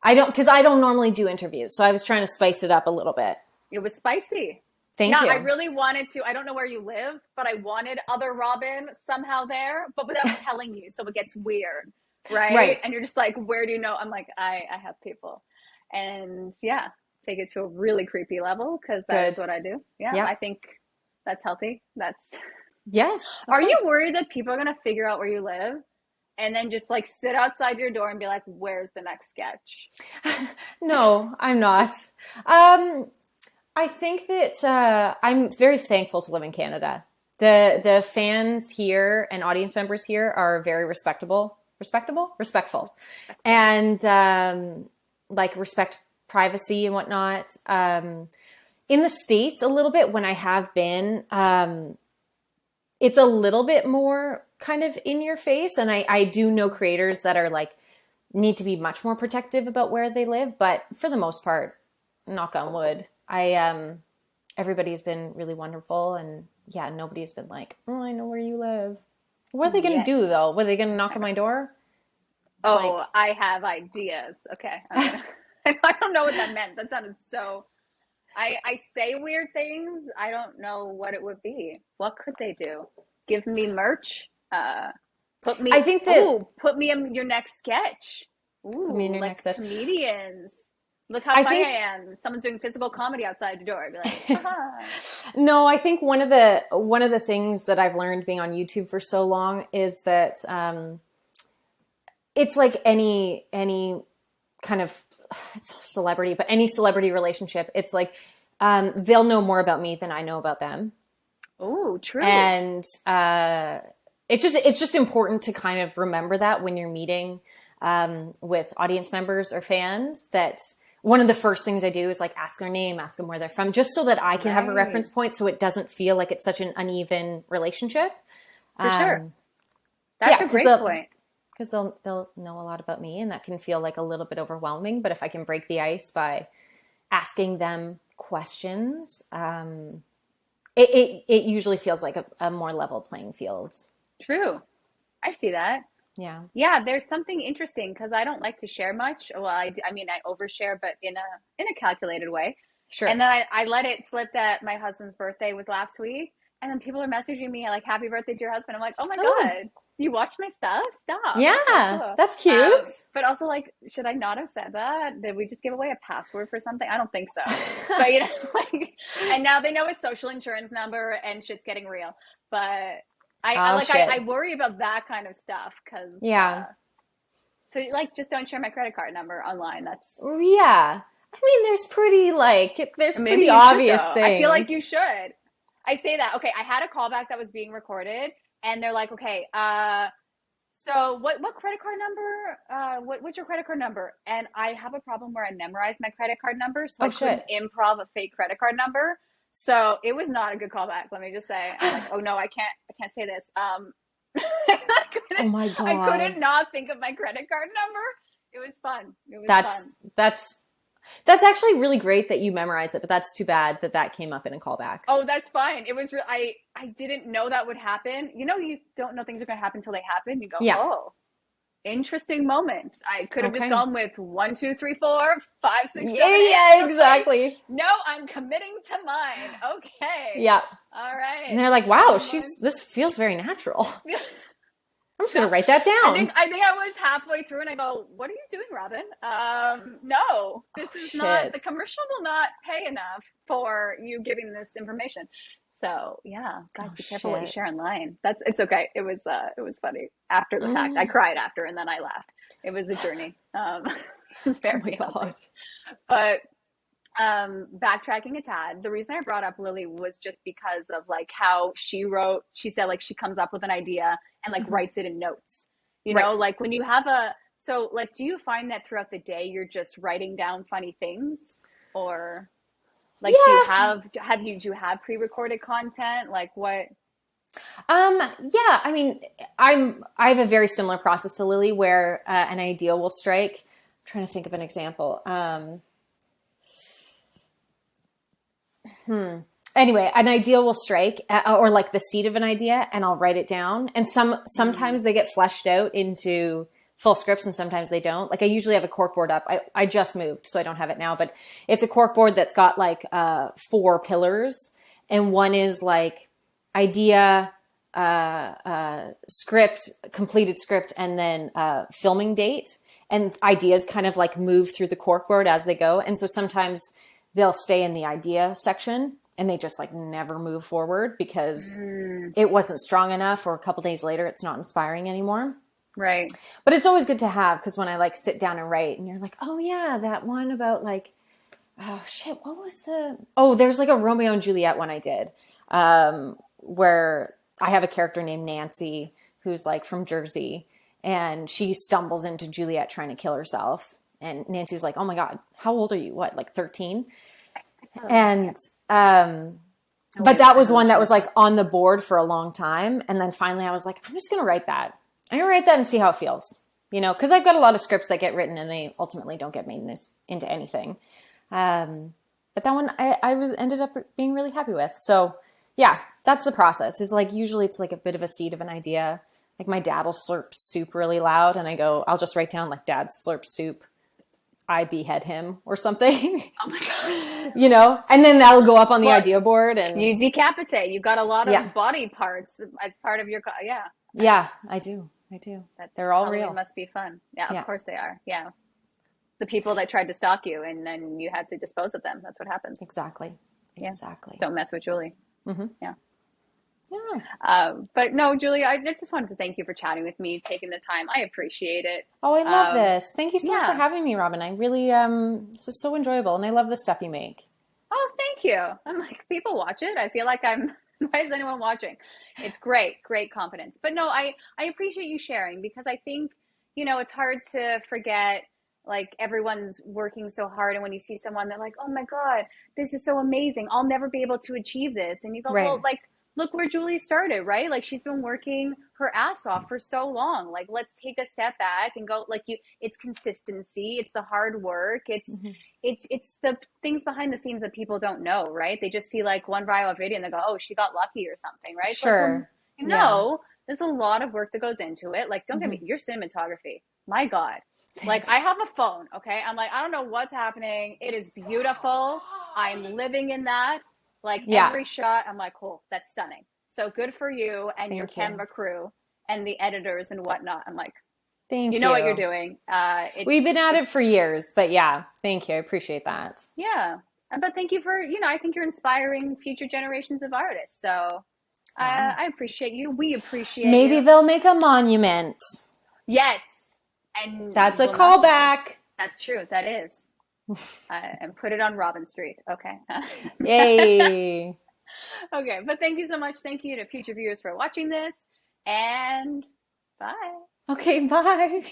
because I don't normally do interviews. So I was trying to spice it up a little bit. It was spicy. Thank you. I really wanted to, I don't know where you live, but I wanted other Robyn somehow there, but without telling you. So it gets weird. Right. And you're just like, where do you know? I'm like, I have people. And take it to a really creepy level because that's what I do. Yeah, I think that's healthy. Yes. Are you worried that people are going to figure out where you live and then just like sit outside your door and be like, where's the next sketch? No, I'm not. I think that I'm very thankful to live in Canada. The fans here and audience members here are very respectful, and like respect privacy and whatnot. In the States, a little bit when I have been, it's a little bit more kind of in your face, and I do know creators that are like need to be much more protective about where they live, but for the most part, knock on wood, everybody's been really wonderful, and yeah, nobody's been like, oh, I know where you live. What are they going to do though? Were they going to knock on my door? I have ideas. Okay. I don't know what that meant. That sounded so, I say weird things. I don't know what it would be. What could they do? Give me merch? Put me in your next sketch. Ooh, like next comedians. Look how funny I am. Someone's doing physical comedy outside the door. I'd be like, haha. No, I think one of the things that I've learned being on YouTube for so long is that it's like any kind of it's a celebrity, but any celebrity relationship, it's like they'll know more about me than I know about them. Oh, true. And it's just important to kind of remember that when you're meeting with audience members or fans, that one of the first things I do is like ask their name, ask them where they're from, just so that I can have a reference point, so it doesn't feel like it's such an uneven relationship. For sure. That's a great point. Because they'll know a lot about me, and that can feel like a little bit overwhelming. But if I can break the ice by asking them questions, it usually feels like a more level playing field. True. I see that. Yeah. Yeah, there's something interesting because I don't like to share much. Well, I mean, I overshare, but in a calculated way. Sure. And then I let it slip that my husband's birthday was last week. And then people are messaging me like, happy birthday to your husband. I'm like, oh my God, you watch my stuff? Stop. Yeah, cool. That's cute. But also like, should I not have said that? Did we just give away a password for something? I don't think so. But you know, like, and now they know his social insurance number and shit's getting real. But I worry about that kind of stuff because so like just don't share my credit card number online. That's I mean, there's pretty obvious things. I feel like you should. I say that. Okay, I had a callback that was being recorded, and they're like, okay, so what credit card number? What's your credit card number? And I have a problem where I memorize my credit card number, so I couldn't improv a fake credit card number. So it was not a good callback. Let me just say, I'm like, oh no, I can't say this. Oh my God. I couldn't not think of my credit card number. It was fun. It was fun. That's actually really great that you memorized it, but that's too bad that came up in a callback. Oh, that's fine. It was I didn't know that would happen. You know, you don't know things are going to happen until they happen. You go, oh, interesting moment. I could have just gone with 1, 2, 3, 4, 5, 6, 7, 8. Yeah, exactly. Like, no, I'm committing to mine. Okay. Yeah. All right. And they're like, wow, this feels very natural. I'm just going to write that down. I think I was halfway through and I go, what are you doing, Robyn? No, this is not, the commercial will not pay enough for you giving this information. So yeah, guys, be careful what you share online. It's okay. It was funny after the fact. I cried after and then I laughed. It was a journey. Very God. But backtracking a tad, the reason I brought up Lily was just because of like how she said like she comes up with an idea and like writes it in notes, you know, like when you have so like, do you find that throughout the day you're just writing down funny things, or like do you have pre-recorded content? Like what? Yeah, I mean, I have a very similar process to Lily where an idea will strike. I'm trying to think of an example. Anyway, an idea will strike, or like the seed of an idea, and I'll write it down. And sometimes they get fleshed out into full scripts, and sometimes they don't. Like I usually have a corkboard up. I just moved, so I don't have it now, but it's a corkboard that's got like 4 pillars, and one is like idea, script, completed script, and then filming date. And ideas kind of like move through the corkboard as they go, and so sometimes they'll stay in the idea section and they just like never move forward because it wasn't strong enough, or a couple days later, it's not inspiring anymore. Right. But it's always good to have, because when I like sit down and write and you're like, oh yeah, that one about like oh shit, what was there's like a Romeo and Juliet one I did, where I have a character named Nancy who's like from Jersey, and she stumbles into Juliet trying to kill herself. And Nancy's like, oh my God, how old are you? What, like 13? And, but that was one that was like on the board for a long time. And then finally I was like, I'm just going to write that. I'm going to write that and see how it feels, you know, because I've got a lot of scripts that get written and they ultimately don't get made into anything. But that one ended up being really happy with. So yeah, that's the process. Is like, usually it's like a bit of a seed of an idea. Like my dad will slurp soup really loud and I'll just write down like, Dad slurp soup, I behead him or something. Oh my God. You know, and then that'll go up on the idea board and you decapitate. You got a lot of body parts as part of your, Yeah, I do. They're all real. It must be fun. Yeah, of course they are. Yeah. The people that tried to stalk you and then you had to dispose of them. That's what happens. Exactly. Yeah. Exactly. Don't mess with Julie. Mm-hmm. Yeah. Yeah. But no, Julie, I just wanted to thank you for chatting with me, taking the time. I appreciate it. Oh, I love this. Thank you so much for having me, Robyn. I really, this is so enjoyable and I love the stuff you make. Oh, thank you. I'm like, people watch it. I feel like why is anyone watching? It's great confidence. But no, I appreciate you sharing because I think, you know, it's hard to forget, like everyone's working so hard. And when you see someone, they're like, oh my God, this is so amazing. I'll never be able to achieve this. And you go, well, like, look where Julie started, right? Like she's been working her ass off for so long. Like, let's take a step back and go it's consistency. It's the hard work. It's the things behind the scenes that people don't know, right? They just see like one viral video and they go, oh, she got lucky or something, right? Sure. Like, no, there's a lot of work that goes into it. Like, don't get me, your cinematography, my God. Thanks. Like I have a phone, okay? I'm like, I don't know what's happening. It is beautiful. I'm living in that. Like every shot, I'm like, cool, that's stunning. So good for you and your camera crew and the editors and whatnot. I'm like, thank you. You know what you're doing. We've been at it for years, but yeah, thank you. I appreciate that. Yeah. But thank you for, you know, I think you're inspiring future generations of artists. So I appreciate you. We appreciate Maybe they'll make a monument. Yes. And that's a callback. That's true. That is. And put it on Robyn Street. Okay. Yay. Okay. But thank you so much. Thank you to future viewers for watching this. And bye. Okay. Bye.